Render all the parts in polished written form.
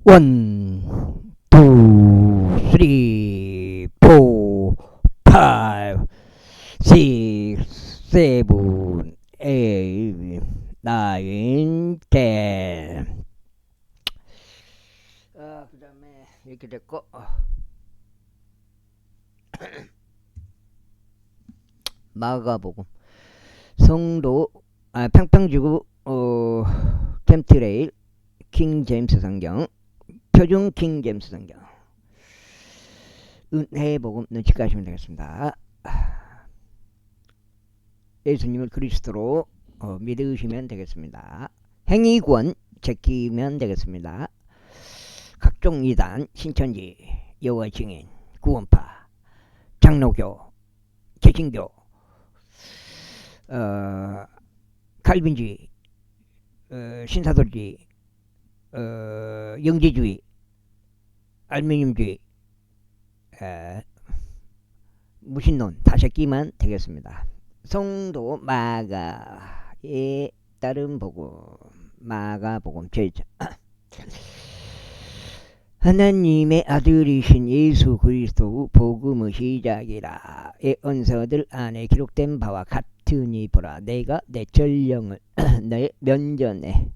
원, 투, 쓰리, 포, 파이브, 식스, 세븐, 에잇, 나인, 텐. 그 다음에 이렇게 됐고, 마가복음, 성도, 평평지구, 캠트레일, 킹 제임스 성경, 표준 킹 제임스 성경, 은혜복음 눈치까 하시면 되겠습니다. 예수님을 그리스도로 믿으시면 되겠습니다. 행위권 제끼면 되겠습니다. 각종 이단, 신천지, 여호와 증인, 구원파, 장로교, 개신교, 칼빈주의, 신사도주의, 영지주의, 알미늄주의, 무신론 다 제끼면 되겠습니다. 성도 마가의 따른 복음, 마가복음 제자. 하나님의 아들이신 예수 그리스도의 복음의 시작이라. 이 언서들 안에 기록된 바와 같으니 보라. 내가 내 전령을 너의 면전에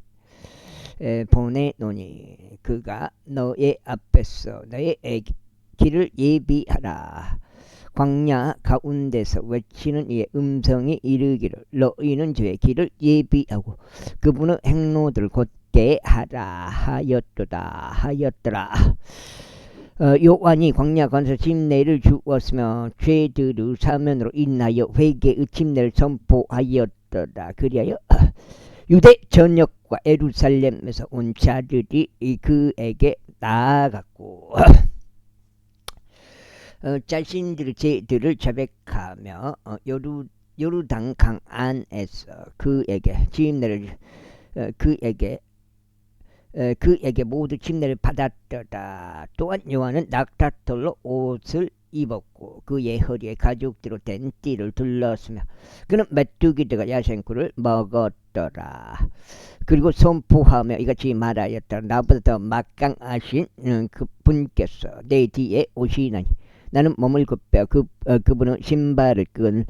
보내노니 그가 너의 앞에서 너의 길을 예비하라. 광야 가운데서 외치는 이의 음성이 이르기를 너희는 주의 길을 예비하고 그분의 행로들 곧게 하라 하였더라. 요한이 광야 가운데서 침례를 주었으며 죄들의 사면으로 인하여 회개의 침례를 선포하였더라. 그리하여 유대 전역과 예루살렘에서 온 자들이 그에게 나아갔고 자신들의 죄들을 자백하며 요르단 강 안에서 그에게 침례를 그에게 모두 침례를 받았더라. 또한 요한은 낙타털로 옷을 입었고 그의 허리에 가죽으로 된 띠를 둘렀으며 그는 메뚜기들과 야생꿀을 먹었더라. 그리고 선포하며 이같이 말하였더라. 나보다 더 막강하신 그 분께서 내 뒤에 오시나니 나는 몸을 굽혀 그분은 신발의 끈을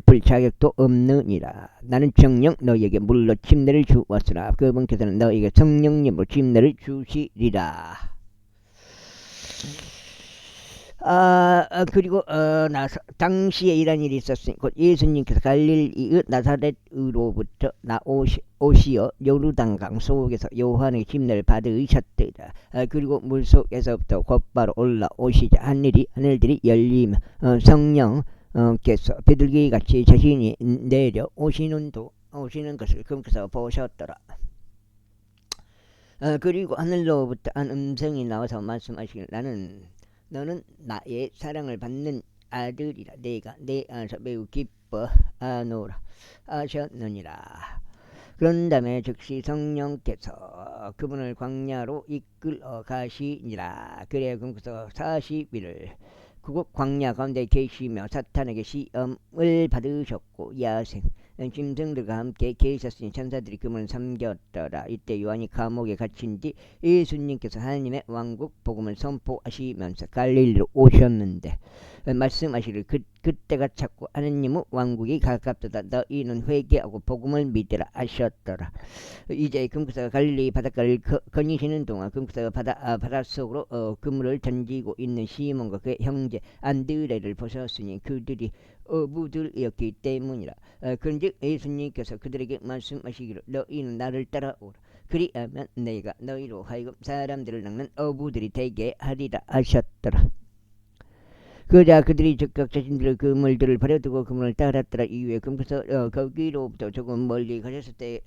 풀 자격도 없느니라. 나는 정녕 너희에게 물로 침례를 주었으나 그분께서는 너희에게 성령님으로 침례를 주시리라. 그리고 당시에 이런 일이 있었으니 곧 예수님께서 갈릴리의 나사렛으로부터 오시어 요르단강 속에서 요한의 침례를 받으셨더라. 그리고 물속에서부터 곧바로 올라오시자 하늘들이 열리며 성령께서 비둘기같이 자신이 내려 오시는 것을 그분께서 보셨더라. 그리고 하늘로부터 한 음성이 나와서 말씀하시길 너는 나의 사랑을 받는 아들이라. 내가 내 안에서 매우 기뻐하노라 하셨느니라. 그런 다음에 즉시 성령께서 그분을 광야로 이끌어 가시니라. 그래야 그분께서 40일을 그곳 광야 가운데 계시며 사탄에게 시험을 받으셨고 야생 짐승들과 함께 계셨으니 천사들이 그분을 섬겼더라. 이때 요한이 감옥에 갇힌 뒤 예수님께서 하나님의 왕국 복음을 선포하시면서 갈릴리로 오셨는데 말씀하시기를 그때가 찼고 하나님의 왕국이 가깝도다. 너희는 회개하고 복음을 믿으라 하셨더라. 이제 금구사가 갈릴리 바닷가를 거니시는 동안 금구사가 바다 속으로 그물을 던지고 있는 시몬과 그의 형제 안드레를 보셨으니 그들이 어부들이었기 때문이라. 그런즉 예수님께서 그들에게 말씀하시기를 너희는 나를 따라오라. 그리하면 내가 너희로 하여금 사람들을 낚는 어부들이 되게 하리라 하셨더라. 그러자 그들이 즉각 자신들의 그물들을 버려두고 그물을 따랐더라. 이후에 금구서 거기로부터 조금 멀리 가셨을 때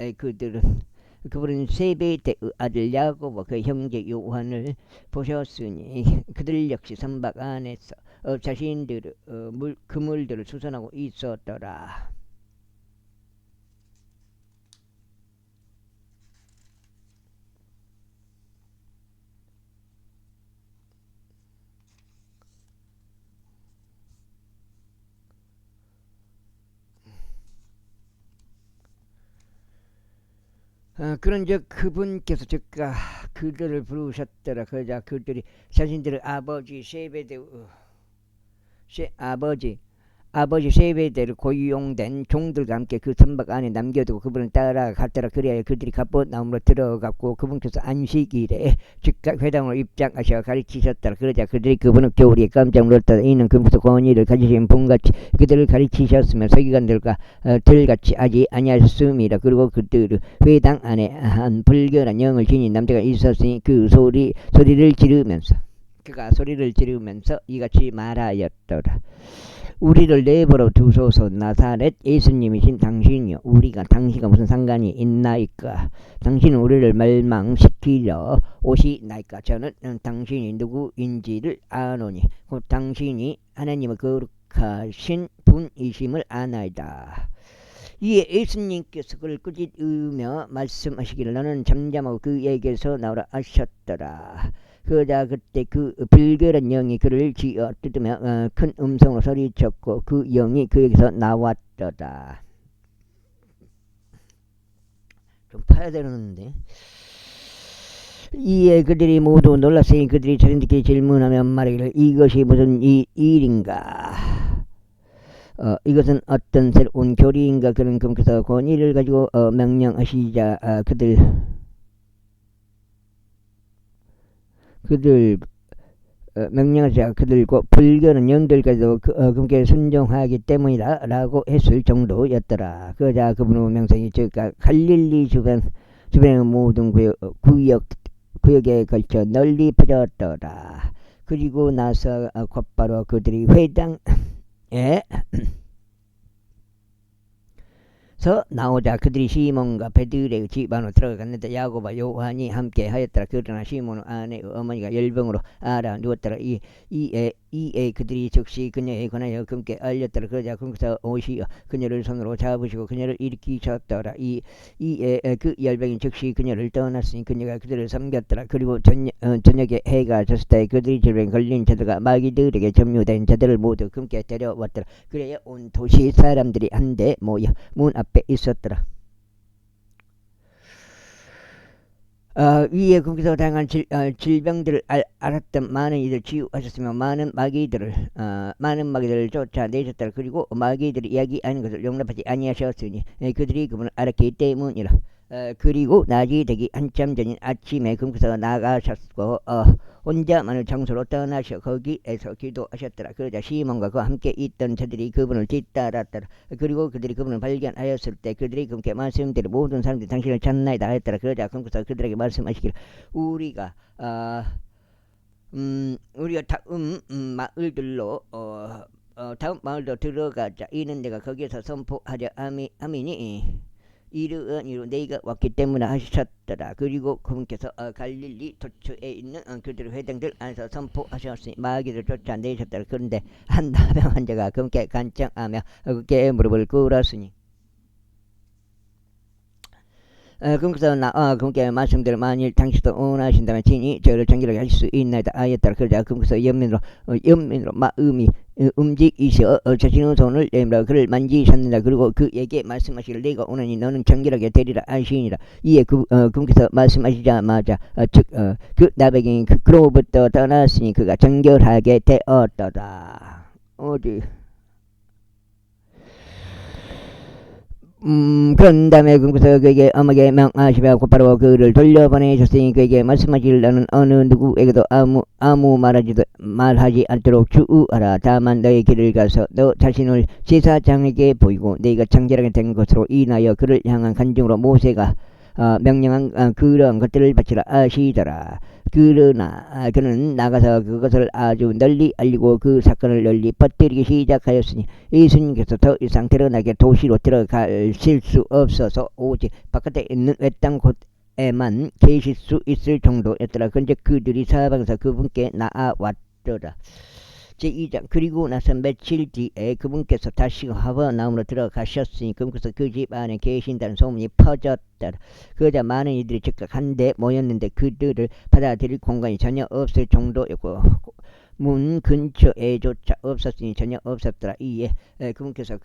그분은 세베대의 아들 야고보 그 형제 요한을 보셨으니 그들 역시 선박 안에서 자신들의 그물들을 수선하고 있었더라. 그런즉 그분께서 즉각 그들을 부르셨더라. 그러자 그들이 자신들의 아버지 아버지 세베대로 고용된 종들과 함께 그 선박 안에 남겨두고 그분을 따라갔더라. 그래야 그들이 갑옷나무로 들어갔고 그분께서 안식일에 즉각 회당으로 입장하셔 가르치셨더라. 그러자 그들이 그분을 교리에 깜짝 놀랐다. 이는 금수 권위를 가지신 분같이 그들을 가르치셨으며 서기관들과 들같이 하지 아니하셨음이라. 그리고 그들의 회당 안에 한 불결한 영을 지닌 남자가 있었으니 그 소리를 지르면서 이같이 말하였더라. 우리를 내버려 두소서. 나사렛 예수님이신 당신이여, 우리가 당신과 무슨 상관이 있나이까? 당신은 우리를 멸망시키려 오시나이까? 저는 당신이 누구인지를 아노니 곧 당신이 하나님의 거룩하신 분이심을 아나이다. 이에 예수님께서 그를 꾸짖으며 말씀하시기를 너는 잠잠하고 그에게서 나오라 하셨더라. 그러자 그때 그 불결한 영이 그를 쥐어 뜯으며 큰 음성으로 소리쳤고 그 영이 그에게서 나왔더라. 좀 파야 되는데. 이에 그들이 모두 놀랐으니 그들이 자신들끼리 질문하며 말하기를 이것이 무슨 일인가? 이것은 어떤 새로운 교리인가? 그는 그분께서 권위를 가지고 명령하시자 그들 명령하자 그들과 불교는 영들까지도 그분께 순종하기 때문이다 라고 했을 정도였더라. 그러자 그분의 명성이 즉 갈릴리 주변의 모든 구역에 걸쳐 널리 퍼졌더라. 그리고 나서 곧바로 그들이 회당에 나오자 그들이 시몬과 베드로의 집 안으로 들어갔는데 야고보와 요한이 함께 하였더라. 그러나 시몬은 아내의 어머니가 열병으로 알아누웠더라. 이에 그들이 즉시 그녀에 관하여 그분께 알렸더라. 그러자 그분께서 오시어 그녀를 손으로 잡으시고 그녀를 일으키셨더라. 이에 그 열병이 즉시 그녀를 떠났으니 그녀가 그들을 섬겼더라. 그리고 저녁에 해가 졌을 때 그들이 질병에 걸린 자들과 마귀들에게 점유된 자들을 모두 그분께 데려왔더라. 그래야 온 도시 사람들이 한데 모여 문 앞에 있었더라. 위에 그분께서 다양한 질병들을 알았던 많은 이들 치유하셨으며 많은 마귀들을 쫓아내셨더라. 그리고 마귀들이 이야기하는 것을 용납하지 아니하셨으니 그들이 그분을 알았기 때문이라. 그리고 낮이 되기 한참 전인 아침에 그분께서 나가셨고 혼자 많은 장소로 떠나셔 거기에서 기도하셨더라. 그러자 시몬과 그와 함께 있던 자들이 그분을 뒤따랐더라. 그리고 그들이 그분을 발견하였을 때 그들이 그분께 말씀드려 모든 사람들이 당신을 찾나이다 하였더라. 그러자 그분께서 그들에게 말씀하시기를 우리가 다음 마을로 들어가자. 이는 내가 거기에서 선포하려 함이니 이르은 이로 내가 왔기 때문에 하셨더라. 그리고 그분께서 갈릴리 도처에 있는 그들의 회당들 안에서 선포하셨으니 마귀를 쫓아내셨더라. 그런데 한 나병 환자가 그분께 간청하며 그분께 무릎을 꿇었으니 그분께서 그분께 말씀대로 만일 당신도 원하신다면 친히 저를 정결하게 할 수 있나이다 하였더라. 그러자 그분께서 연민으로 마음이 움직이셔 자신의 손을 내밀어 그를 만지셨느니라. 그리고 그에게 말씀하시기를 내가 오나니 너는 정결하게 되리라 하시니라. 이에 그분께서 말씀하시자마자 그 나병이 그로부터 떠났으니 그가 정결하게 되었더라. 그런 다음에 그분께서 그에게 엄하게 명하시며 곧바로 그를 돌려보내셨으니 그에게 말씀하시기를 너는 어느 누구에게도 아무 말하지 않도록 주의하라. 다만 너의 길을 가서 너 자신을 제사장에게 보이고 네가 정결하게 된 것으로 인하여 그를 향한 간증으로 모세가 명령한 그런 것들을 바치라 하시더라. 그러나 그는 나가서 그것을 아주 널리 알리고 그 사건을 널리 퍼뜨리기 시작하였으니 예수님께서 더 이상 드러나게 도시로 들어가실 수 없어서 오직 바깥에 있는 외딴 곳에만 계실 수 있을 정도였더라. 그런데 그들이 사방에서 그분께 나아왔더라. 제2장. 그리고 나서 며칠 뒤에 그분께서 다시 가버나움으로 들어가셨으니 그분께서 그 집 안에 계신다는 소문이 퍼졌더라. 그러자 많은 이들이 즉각 한데 모였는데 그들을 받아들일 공간이 전혀 없을 정도였고 문 근처에조차 없었으니 전혀 없었더라. 이에 그분께서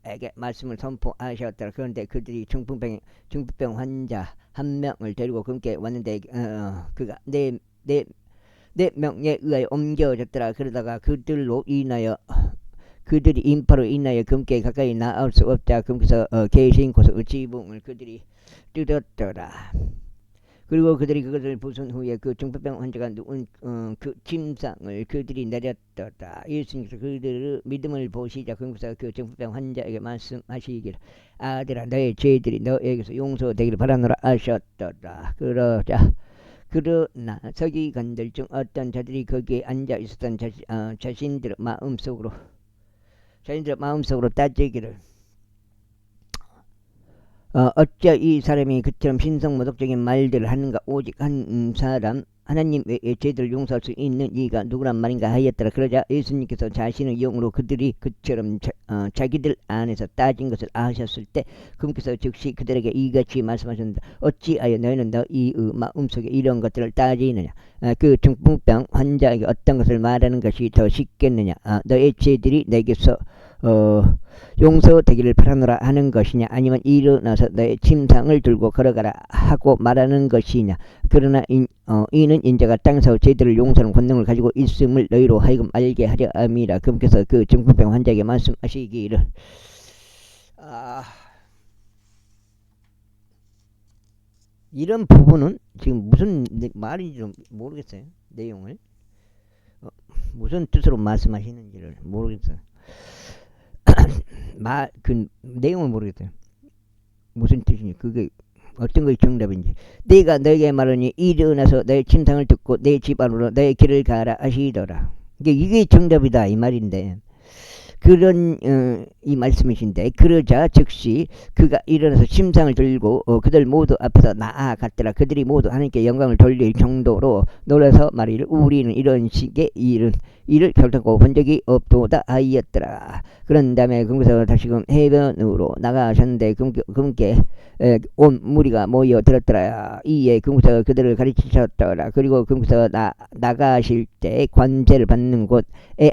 환자에게 말씀을 선포하셨더라. 그런데 그들이 중풍병 환자 한 명을 데리고 그께 왔는데 그가 네 명에 의하여 옮겨졌더라. 그러다가 그들이 인파로 인하여 금께 가까이 나올 수 없자 금께서 계신 곳의 지붕을 그들이 뜯었더라. 그리고 그들이 그것을 부순 후에 그 중풍병 환자가 누운 그 침상을 그들이 내렸더라. 예수님께서 그들의 믿음을 보시자 금께서 그 중풍병 환자에게 말씀하시기를 아들아 너의 죄들이 너에게서 용서되기를 바라노라 하셨더라. 그러나 서기관들 중 어떤 자들이 거기에 앉아 있었던 자신들의 마음속으로 따지기를 어찌 이 사람이 그처럼 신성모독적인 말들을 하는가. 오직 한 사람 하나님 외에 죄들을 용서할 수 있는 이가 누구란 말인가 하였더라. 그러자 예수님께서 자신의 영으로 그들이 그처럼 자기들 안에서 따진 것을 아셨을 때 그분께서 즉시 그들에게 이같이 말씀하셨는데 어찌하여 너희는 너희의 마음속에 이런 것들을 따지느냐. 그 중풍병 환자에게 어떤 것을 말하는 것이 더 쉽겠느냐. 너의 죄들이 내게서 용서되기를 바라노라 하는 것이냐, 아니면 일어나서 너의 침상을 들고 걸어가라 하고 말하는 것이냐. 그러나 이는 인자가 땅에서 죄들을 용서하는 권능을 가지고 있음을 너희로 하여금 알게 하려 함이라. 그분께서 그 중풍병 환자에게 말씀하시기를 이런 부분은 지금 무슨 말인지 좀 모르겠어요. 내용을 무슨 뜻으로 말씀하시는지를 모르겠어요. 그 내용을 모르겠어요. 무슨 뜻인지, 그게 어떤 것이 정답인지. 내가 너에게 말하니 일어나서 너의 침상을 듣고 내 집 안으로 너의 길을 가라 하시더라. 이게 정답이다 이 말인데, 그런 이 말씀이신데, 그러자 즉시 그가 일어나서 침상을 들고 그들 모두 앞에서 나아갔더라. 그들이 모두 하나님께 영광을 돌릴 정도로 놀라서 말이를 우리는 이런 식의 일을 결단코 본 적이 없도다 하였더라. 그런 다음에 그분께서 다시금 해변으로 나가셨는데 그분께 온 무리가 모여 들었더라. 이에 그분께서 그들을 가르치셨더라. 그리고 그분께서 나가실 때 관제를 받는 곳에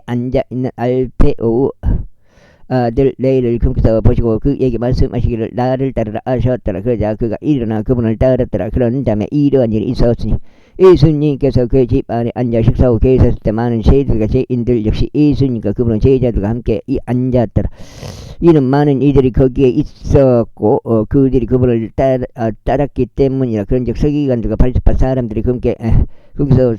앉아있는 알페오 아들 레이를 그분께서 보시고 그에게 말씀하시기를 나를 따르라 하셨더라. 그러자 그가 일어나 그분을 따랐더라. 그런 다음에 이러한 일이 있었으니 예수님께서 그 집 안에 앉아 식사하고 계셨을 때 많은 세리들과 죄인들 역시 예수님과 그분의 제자들과 함께 앉았더라. 이는 많은 이들이 거기에 있었고 그들이 그분을 따랐기 때문이라. 그런즉 서기관들과 바리새파 사람들이 거기서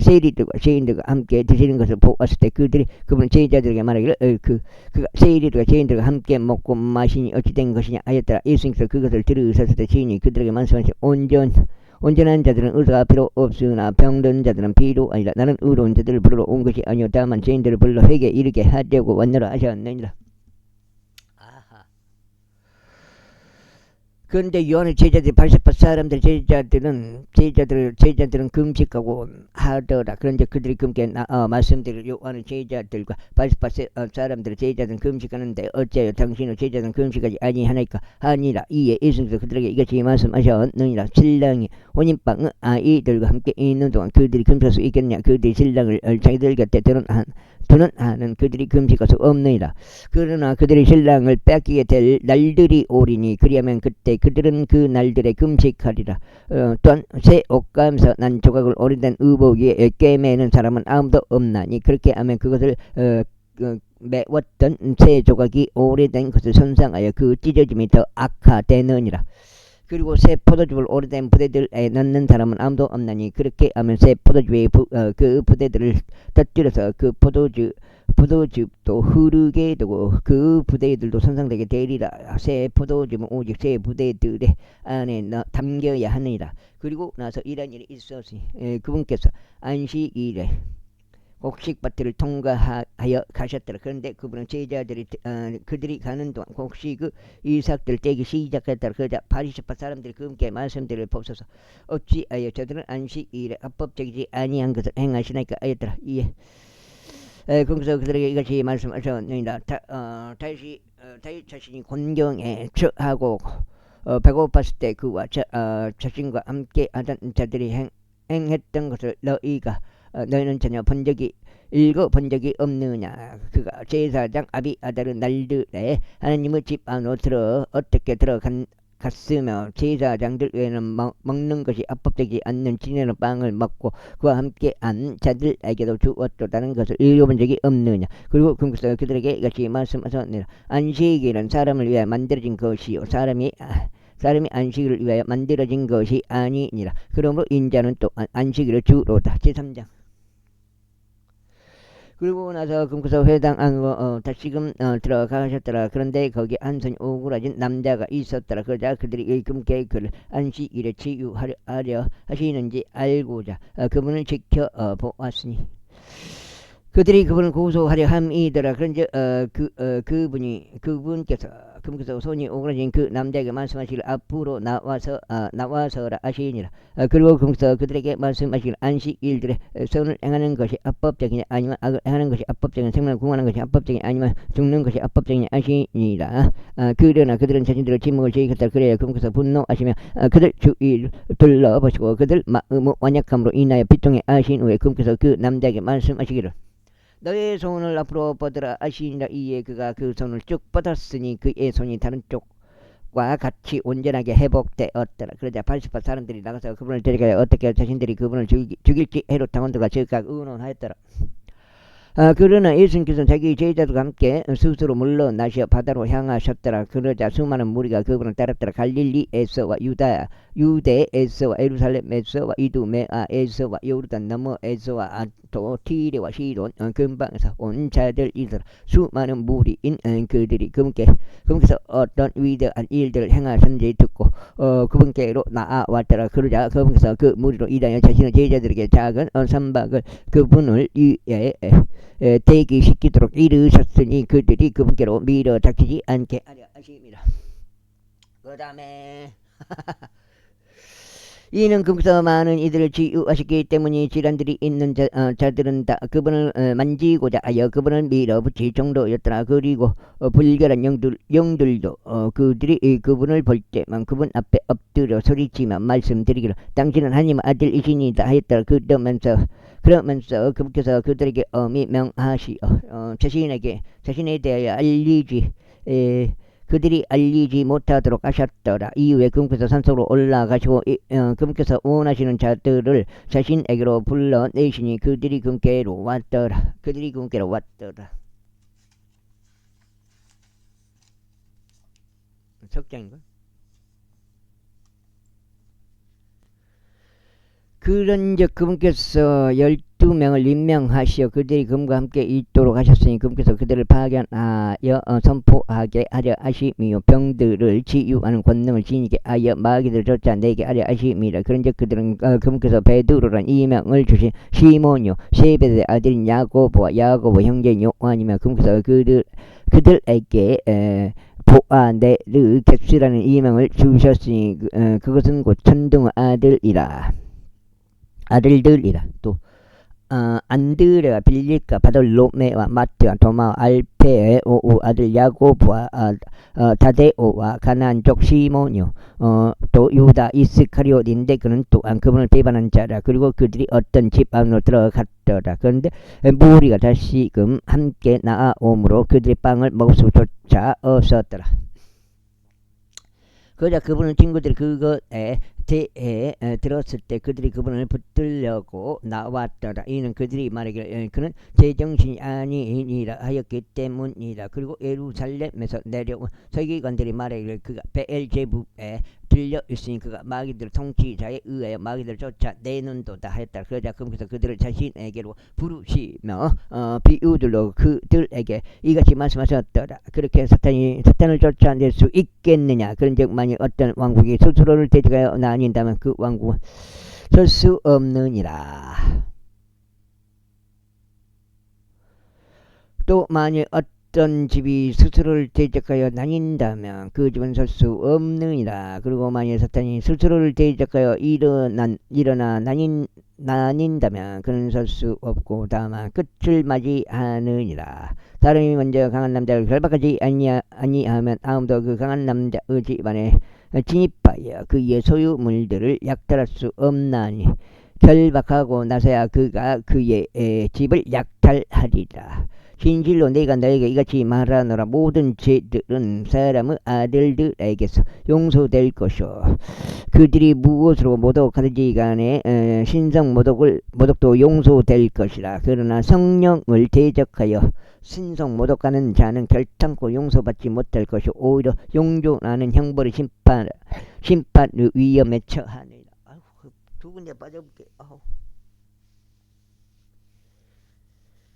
세리들과 죄인들과 함께 드시는 것을 보았을 때 그들이 그분의 제자들에게 말하기를 그가 세리들과 죄인들과 함께 먹고 마시니 어찌 된 것이냐 하였더라. 예수님께서 그것을 들으셨을 때 주인이 그들에게 말씀하시니 온전한 자들은 의사가 필요 없으나 병든 자들은 필요하니라. 나는 의로운 자들을 부르러 온 것이 아니요 다만 죄인들을 불러 회개에 이르게 하려고 왔노라 하셨느니라. 그런데 요한의 제자들이 바리새파 사람들 제자들은 금식하고 하더라. 그런데 그들이 금께 말씀드릴 요한의 제자들과 바리새파 사람들의 제자들은 금식하는데 어찌하여 당신의 제자들은 금식하지 아니하나이까 하니라. 이에 예수님께서 그들에게 이같이 말씀하셨느니라. 신랑이 혼인방의 아이들과 함께 있는 동안 그들이 금식할 수 있겠느냐. 그들이 신랑을 자기들 곁에 두는 한은 그들이 금식할 수 없느니라. 그러나 그들이 신랑을 뺏기게 될 날들이 오리니 그리하면 그때 그들은 그 날들에 금식하리라. 또한 새 옷감에서 난 조각을 오래된 의복 위에 꿰매는 사람은 아무도 없나니 그렇게 하면 그것을 메웠던 새 조각이 오래된 것을 손상하여 그 찢어짐이 더 악화되느니라. 그리고 새 포도즙을 오래된 부대들에 넣는 사람은 아무도 없나니 그렇게 하면 새 포도즙에 그 부대들을 터뜨려서 그 포도즙도 흐르게 되고 그 부대들도 손상되게 되리라. 새 포도즙은 오직 새 부대들의 안에 담겨야 하느니라. 그리고 나서 이런 일이 있었으니 그분께서 안식일에 곡식밭을 통과하여 가셨더라. 그런데 그분은 제자들이 그들이 가는 동안 곡식의 이삭들 떼기 시작했더라. 그러자 바리새파 사람들이 그분께 말씀드릴 법소서 어찌하여 저들은 안식일에 합법적이지 아니한 것을 행하시나이까 하였더라. 이에 그래서 그들에게 이같이 말씀하셨느니라. 다윗 자신이 곤경에 처하고 배고팠을 때 그와 자신과 함께 하던 자들이 행했던 것을 너희는 전혀 본 적이 읽어본 적이 없느냐. 그가 제사장 아비 아다르 날들에 하나님의 집 안으로 어떻게 갔으며 제사장들 외에는 먹는 것이 합법되지 않는 지내는 빵을 먹고 그와 함께 한 자들에게도 주었다는 것을 읽어본 적이 없느냐. 그리고 그들에게 이같이 말씀하셨느니라. 안식일은 사람을 위하여 만들어진 것이요 사람이 안식일을 위하여 만들어진 것이 아니니라. 그러므로 인자는 또 안식일을 주로다. 제3장. 그리고 나서 금그서 회당 안으로 다시금 들어가셨더라. 그런데 거기 한 손이 오그라진 남자가 있었더라. 그러자 그들이 금께 그를 안식일에 치유하려 하시는지 알고자 그분을 지켜보았으니 그들이 그분을 고소하려 함이더라. 그런즉 그분께서 금께서 손이 오그라진 그 남자에게 말씀하시기를 앞으로 나와서라 하시니라. 그리고 금께서 그들에게 말씀하시기를 안식일들에 선을 행하는 것이 합법적이냐 아니면 악을 행하는 것이 합법적이냐 생명을 구하는 것이 합법적이냐 아니면 죽는 것이 합법적이냐 하시니라. 그러나 그들은 자신들의 침묵을 지켰다. 그래야 금께서 분노하시며 그들 주위를 둘러보시고 그들 마음의 완약함으로 인하여 비통해 하신 후에 금께서 그 남자에게 말씀하시기를 너의 손을 앞으로 뻗으라 하시니라. 이에 그가 그 손을 쭉 뻗었으니 그의 손이 다른 쪽과 같이 온전하게 회복되었더라. 그러자 80파 사람들이 나가서 그분을 데려가야 어떻게 자신들이 그분을 죽일지 헤롯 당원들과 즉각 의논하였더라. 그러나 예수님께서는 자기 제자들과 함께 스스로 물러나셔 바다로 향하셨더라. 그러자 수많은 무리가 그분을 따랐더라. 갈릴리에서와 유대에서와 예루살렘에서와 이두메아에서와 요르단 너머에서와 또 티레와 시돈 근방에서 온 자들이더라. 수많은 무리인 그들이 그분께서 어떤 위대한 일들을 행하셨는지 듣고 그분께로 나아왔더라. 그러자 그분께서 그 무리로 이다여 자신의 제자들에게 작은 선박을 그분을 위에 대기시키도록 이르셨으니 그들이 그분께로 밀어닥치지 않게 하려 하심이라. 그 다음에 이는 금서 많은 이들을 치유하셨기 때문에 질환들이 있는 자들은 다 그분을 만지고자 하여 그분을 밀어붙일 정도였더라. 그리고 불결한 영들도 그들이 그분을 볼 때만 그분 앞에 엎드려 소리치며 말씀드리기를 당신은 하나님의 아들이시니다 하였더라. 그러면서 그분께서 그들에게 엄히 명하시어 자신에 대하여 그들이 알리지 못하도록 하셨더라. 이후에 그분께서 산속으로 올라가시고 그분께서 원하시는 자들을 자신에게로 불러내시니 그들이 그분께로 왔더라. 석장인가? 그런즉 그분께서 12명을 임명하시어 그들이 그분과 함께 있도록 하셨으니 그분께서 그들을 파견하여 선포하게 하려 하심이요 병들을 치유하는 권능을 지니게 하여 마귀들을 쫓아내게 하려 하심이라. 그런즉 그들은 그분께서 베드로란 이명을 주신 시몬요 세베대의 아들인 야고보와 야고보 형제인 요한이며 그분께서 그들에게 보아네르게스라는 이명을 주셨으니 그것은 곧 천둥의 아들들이라. 또 안드레와 빌립과 바돌로메와 마트와 도마와 알페의 아들 야고보와 다데오와 가나안족 시몬이요 또 유다 이스카리옷인데 그는 또한 그분을 배반한 자라. 그리고 그들이 어떤 집 안으로 들어갔더라. 그런데 무리가 다시금 함께 나아오므로 그들이 빵을 먹을 수조차 없었더라. 그러자 그분의 친구들이 그것에 대해 들었을 때 그들이 그분을 붙들려고 나왔더라. 이는 그들이 말하기를 그는 제정신이 아니니라 하였기 때문이라. 그리고 예루살렘에서 내려온 서기관들이 말하기를 그가 베엘제부에 들려 있으니 그가 마귀들 통치자에 의하여 마귀들을 쫓아내는도다 하였다. 그러자 그분께서 그들을 자신에게로 부르시며 비유들로 그들에게 이같이 말씀하셨더라. 그렇게 사탄을 쫓아낼 수 있겠느냐. 그런즉 만일 어떤 왕국이 스스로를 대적하여 나뉜다면 그 왕국은 설 수 없느니라. 또 만일 어떤 집이 스스로를 대적하여 나뉜다면 그 집은 설 수 없느니라. 그리고 만일 사탄이 스스로를 대적하여 일어나 나뉜다면 그는 설 수 없고 다만 끝을 맞이하느니라. 사람이 먼저 강한 남자를 결박하지 아니하면 아무도 그 강한 남자의 집안에 진입하여 그의 소유물들을 약탈할 수 없나니 결박하고 나서야 그가 그의 집을 약탈하리라. 진실로 내가 너에게 이같이 말하노라. 모든 죄들은 사람의 아들들에게서 용서될 것이요 그들이 무엇으로 모독하든지 간에 신성 모독도 용서될 것이라. 그러나 성령을 대적하여 신성 모독하는 자는 결탄코 용서받지 못할 것이요 오히려 용존하는 형벌의 심판의 위험에 처하니라. 두 군데 빠져볼게.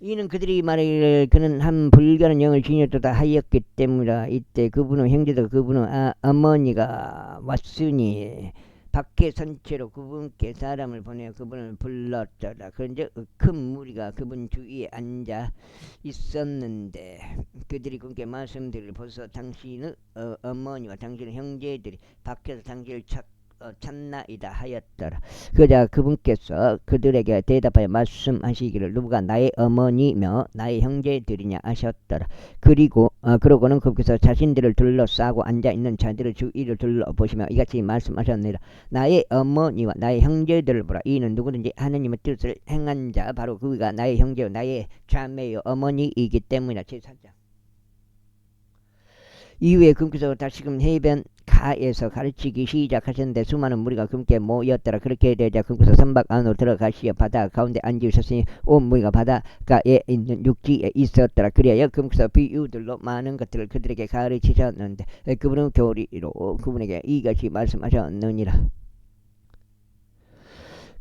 이는 그들이 말하기를 그는 한 불가는 영을 지녔도다 하였기 때문이라. 이때 그분의 형제들 그분의 어머니가 왔으니 밖에 선체로 그분께 사람을 보내어 그분을 불렀더라. 그런즉 큰 무리가 그분 주위에 앉아 있었는데 그들이 그분께 말씀드리를 보소 당신의 어머니와 당신의 형제들이 밖에서 당신을 찾나이다 하였더라. 그러자 그분께서 그들에게 대답하여 말씀하시기를 누가 나의 어머니며 나의 형제들이냐 하셨더라. 그러고는 그분께서 자신들을 둘러싸고 앉아있는 자들의 주위를 둘러보시며 이같이 말씀하셨느니라. 나의 어머니와 나의 형제들을 보라. 이는 누구든지 하느님의 뜻을 행한 자 바로 그가 나의 형제요 나의 자매요 어머니이기 때문이라. 제4장 이후에 그분께서 다시금 해변가에서 가르치기 시작하셨는데 수많은 무리가 그분께 모였더라. 그렇게 되자 그분께서 선박 안으로 들어가시어 바다 가운데 앉으셨으니 온 무리가 바닷가에 있는 육지에 있었더라. 그리하여 그분께서 비유들로 많은 것들을 그들에게 가르치셨는데 그분은 교리로 그분에게 이같이 말씀하셨느니라.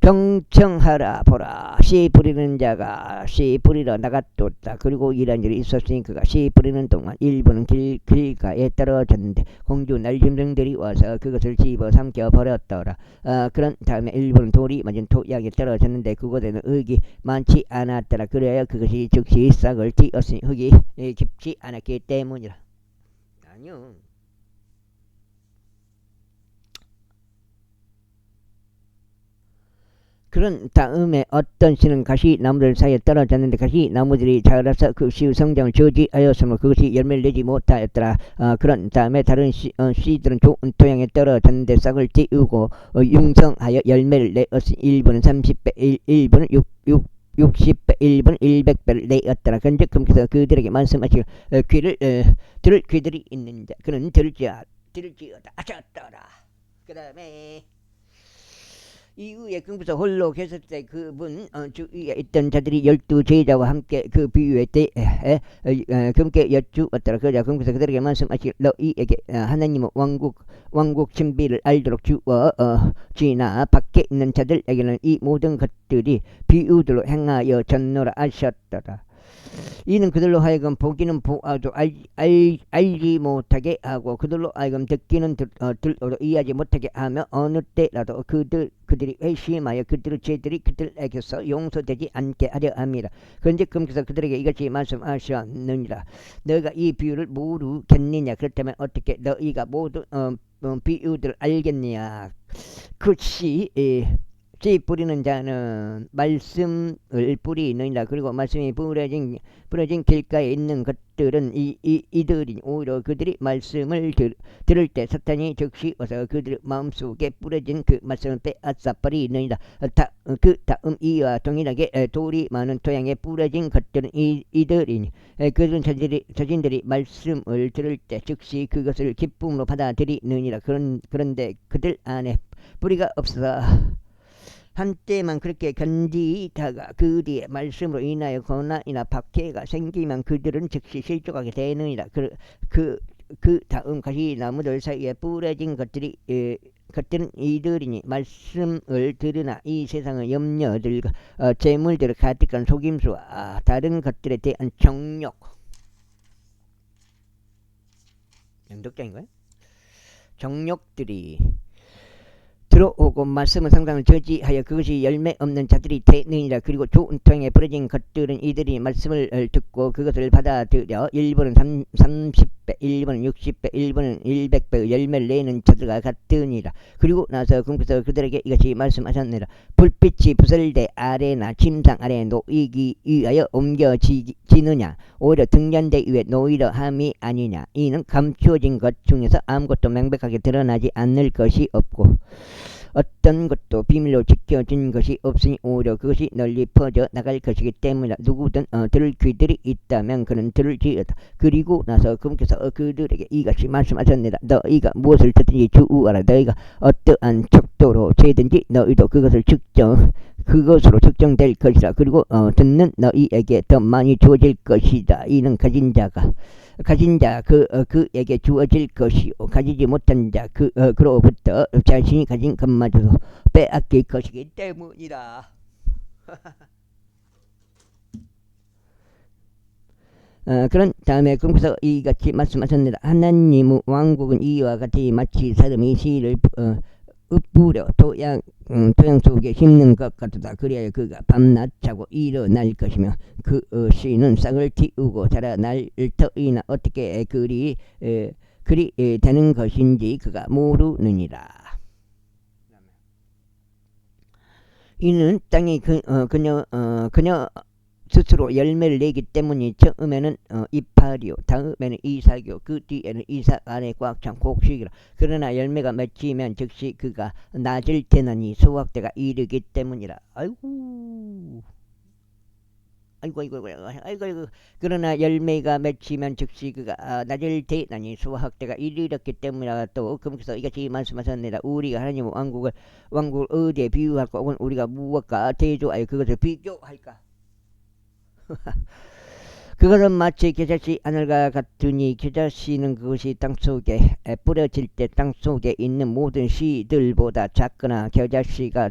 경청하라. 보라 씨 뿌리는 자가 씨 뿌리러 나갔도다. 그리고 이런 일이 있었으니 그가 씨 뿌리는 동안 일부는 길가에 떨어졌는데 공주 날짐승들이 와서 그것을 집어 삼켜 버렸더라. 그런 다음에 일부는 돌이 맞은 토양에 떨어졌는데 그곳에는 흙이 많지 않았더라. 그래야 그것이 즉시 싹을 틔었으니 흙이 깊지 않았기 때문이라. 아니요. 그런 다음에 어떤 씨는 가시나무들 사이에 떨어졌는데 가시나무들이 자라서 그 씨의 성장을 저지하였으므로 그것이 열매를 내지 못하였더라. 그런 다음에 다른 씨들은 좋은 토양에 떨어졌는데 싹을 틔우고 융성하여 열매를 내었으니 일부는 30배, 일부는 60배, 일부는 100배를 내었더라. 그런즉 그분께서 그들에게 말씀하시고 들을 귀들이 있는 자 그는 들을지어다 하셨더라. 그 다음에 이후에 그분께서 홀로 계실 때 그분 주위에 있던 자들이 12제자와 함께 그 비유에 대해 그분께 여쭈었더라. 그러자 그분께서 그들에게 말씀하시기를 너희에게 하나님의 왕국 진비를 알도록 주어지나 밖에 있는 자들에게는 이 모든 것들이 비유들로 행하여 졌노라 하셨더라. 이는 그들로 하여금 보기는 보아도 알지 못하게 하고 그들로 하여금 듣기는 들어도 이해하지 못하게 하며 어느 때라도 그들이 회심하여 그들의 죄들이 그들에게서 용서되지 않게 하려 함이라. 그런데 그분께서 그들에게 이같이 말씀하셨느니라. 너희가 이 비유를 모르겠느냐. 그렇다면 어떻게 너희가 모두 비유들을 알겠느냐. 그것이 씨 뿌리는 자는 말씀을 뿌리느니라. 그리고 말씀이 부러진 길가에 있는 것들은 이들이 오히려 그들이 말씀을 들을 때 사탄이 즉시 와서 그들 마음속에 뿌려진 그 말씀을 빼앗아 버리느니라. 그 다음 이와 동일하게 돌이 많은 토양에 뿌려진 것들은 이들이니 그들은 자신들이 말씀을 들을 때 즉시 그것을 기쁨으로 받아들이느니라. 그런데 그들 안에 뿌리가 없어서 한때만 그렇게 견디다가 그 뒤에 말씀으로 인하여 고난이나 박해가 생기면 그들은 즉시 실족하게 되느니라. 그 다음 가시나무들 사이에 뿌려진 것들은 이들이니 말씀을 들으나 이 세상의 염려들과 재물들을 가득한 속임수와 다른 것들에 대한 정욕 연독장인가요? 정욕들이 들어오고 말씀의 상상을 저지하여 그것이 열매 없는 자들이 되느니라. 그리고 좋은 토양에 뿌려진 것들은 이들이 말씀을 듣고 그것을 받아들여 일부는 30배, 일부는 60배, 일부는 100배 열매를 내는 자들과 같으니라. 그리고 나서 그분께서 그들에게 이같이 말씀하셨느니라. 불빛이 부설대 아래나 침상 아래에 놓이기 위하여 옮겨지느냐 오히려 등잔대 위에 놓이려 함이 아니냐. 이는 감추어진 것 중에서 아무것도 명백하게 드러나지 않을 것이 없고 어떤 것도 비밀로 지켜진 것이 없으니 오히려 그것이 널리 퍼져 나갈 것이기 때문이다. 누구든 들을 귀들이 있다면 그는 들을지어다. 그리고 나서 그분께서 그들에게 이같이 말씀하셨느니라. 너희가 무엇을 듣든지 주우하라. 너희가 어떠한 척도로 재든지 너희도 그것으로 측정될 것이라. 그리고 듣는 너희에게 더 많이 주어질 것이다. 이는 가진 자 그에게 주어질 것이요 가지지 못한 자 그로부터 자신이 가진 것마저도 빼앗길 것이기 때문이다. 그런 다음에 그래서 이같이 말씀하셨느니라. 하나님의 왕국은 이와 같이 마치 사람이 씨를 읊으려 토양 속에 심는 것 같다. 그리하여 그가 밤낮 자고 일어날 것이며 그 씨는 싹을 틔우고 자라날 터이나 어떻게 그리 되는 것인지 그가 모르느니라. 이는 땅이 그녀 스스로 열매를 내기 때문이 처음에는 이파리요 다음에는 이삭이요 그 뒤에는 이삭 안에 꽉 찬 곡식이라. 그러나 열매가 맺히면 즉시 그가 낮을 때나니 수확 때가 이르기 때문이라. 아이고 그러나 열매가 맺히면 즉시 그가 낮을 때나니 수확 때가 이르렀기 때문이라. 또 그분께서 이같이 말씀하셨느니라. 우리가 하나님의 왕국을 어디에 비유할까? 혹은 우리가 무엇과 대조하여 그것을 비교할까? 그것은 마치 겨자씨 하늘과 같으니 겨자씨는 그것이 땅속에 뿌려질 때 땅속에 있는 모든 씨들보다 작거나 겨자씨가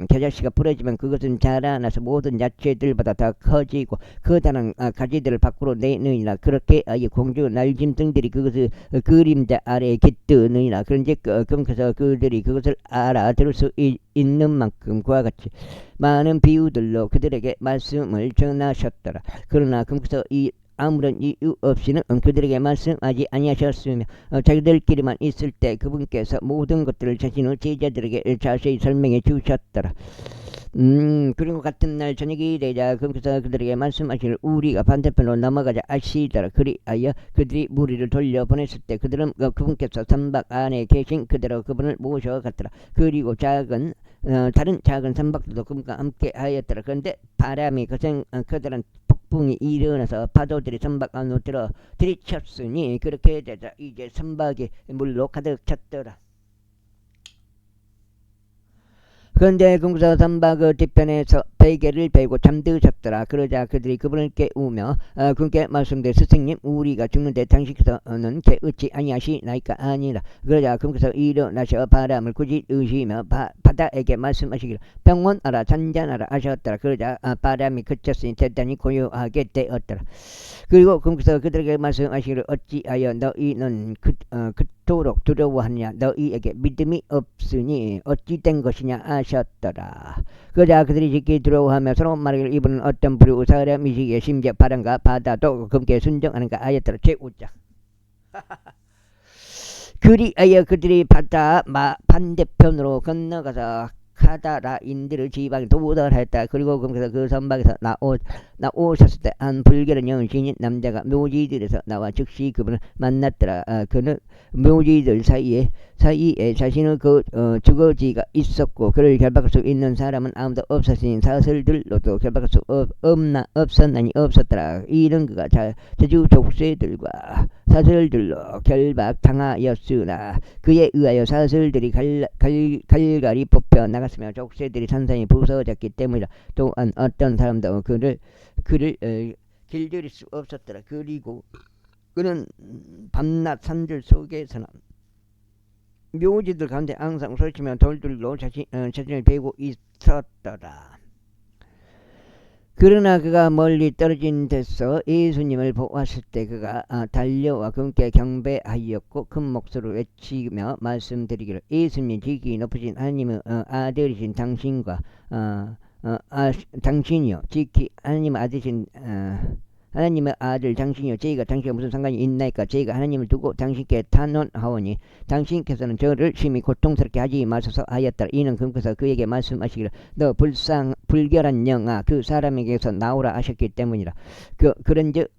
겨자씨가 뿌려지면 그것은 자라나서 모든 야채들보다 더 커지고 커다란 가지들을 밖으로 내느니라. 그렇게 공주 날짐승들이 그것을 그림자 아래에 깃드느니라. 그런즉 그래서 그들이 그것을 알아들을 수 있는 만큼 그와 같이 많은 비유들로 그들에게 말씀을 전하셨더라. 그러나 그분께서 아무런 이유 없이는 그들에게 말씀하지 아니하셨으며 자기들끼리만 있을 때 그분께서 모든 것들을 자신의 제자들에게 자세히 설명해 주셨더라. 그리고 같은 날 저녁이 되자 그분께서 그들에게 말씀하시기를 우리가 반대편으로 넘어가자 하시더라. 그리하여 그들이 무리를 돌려보냈을 때 그들은 그분께서 선박 안에 계신 그대로 그분을 모셔갔더라. 그리고 다른 작은 선박들도 그분과 함께 하였더라. 그런데 바람이 커다란 폭풍이 일어나서 파도들이 선박 안으로 들이쳤으니 그렇게 되자 이제 선박이 물로 가득 찼더라. 그런데 그분께서 선박의 뒤편에서 베개를 베고 잠드셨더라. 그러자 그들이 그분을 깨우며 그분께 말씀되 스승님 우리가 죽는데 당신께서는 깨우치 아니하시나이까 아니라. 그러자 그분께서 일어나셔 바람을 꾸짖으시며 바다에게 말씀하시기를 평온하라 잔잔하라 하셨더라. 그러자 바람이 그쳤으니 대단히 고요하게 되었더라. 그리고 그분께서 그들에게 말씀하시기를 어찌하여 너희는 그토록 두려워하느냐. 너희에게 믿음이 없으니 어찌 된 것이냐 하셨더라. 그러자 그들이 깊게 두려워하며 서로 말하기를 이분은 어떤 부류 사람이시기에 심지어 바람과 바다도 그분께 순종하는가 하였더라. 제5장 그리하여 그들이 바다 반대편으로 건너가서 카다라인들의 지방에 도달했다. 그리고 그분께서 그 선박에서 나오셨을 때 한 불결한 영을 지닌 남자가 묘지들에서 나와 즉시 그분을 만났더라. 그는 묘지들 사이에 자신의 주거지가 있었고 그를 결박할 수 있는 사람은 아무도 없었으니 사슬들로도 결박할 수 없었나니 없었더라. 이는 그가 제주 족쇄들과 사슬들로 결박당하였으나 그에 의하여 사슬들이 갈갈이 뽑혀 나갔으며 족쇄들이 산산이 부서졌기 때문이라. 또한 어떤 사람도 그를 길들일 수 없었더라. 그리고 그는 밤낮 산들 속에서는 묘지들 가운데 항상 설치며 돌들로 자신을 베고 있었더라. 그러나 그가 멀리 떨어진 데서 예수님을 보았을 때 그가 달려와 그분께 경배하였고 큰 목소리로 외치며 말씀드리기를 예수님 지극히 높으신 하나님의 아들이신 당신과 당신이요 지극히 하나님의 아들이신 하나님의 아들 당신이요 저희가 당신과 무슨 상관이 있나이까. 저희가 하나님을 두고 당신께 탄원하오니 당신께서는 저를 심히 고통스럽게 하지 마소서 하였더라. 이는 그분께서 그에게 말씀하시기를 너 불결한 영아 그 사람에게서 나오라 하셨기 때문이라. 그런즉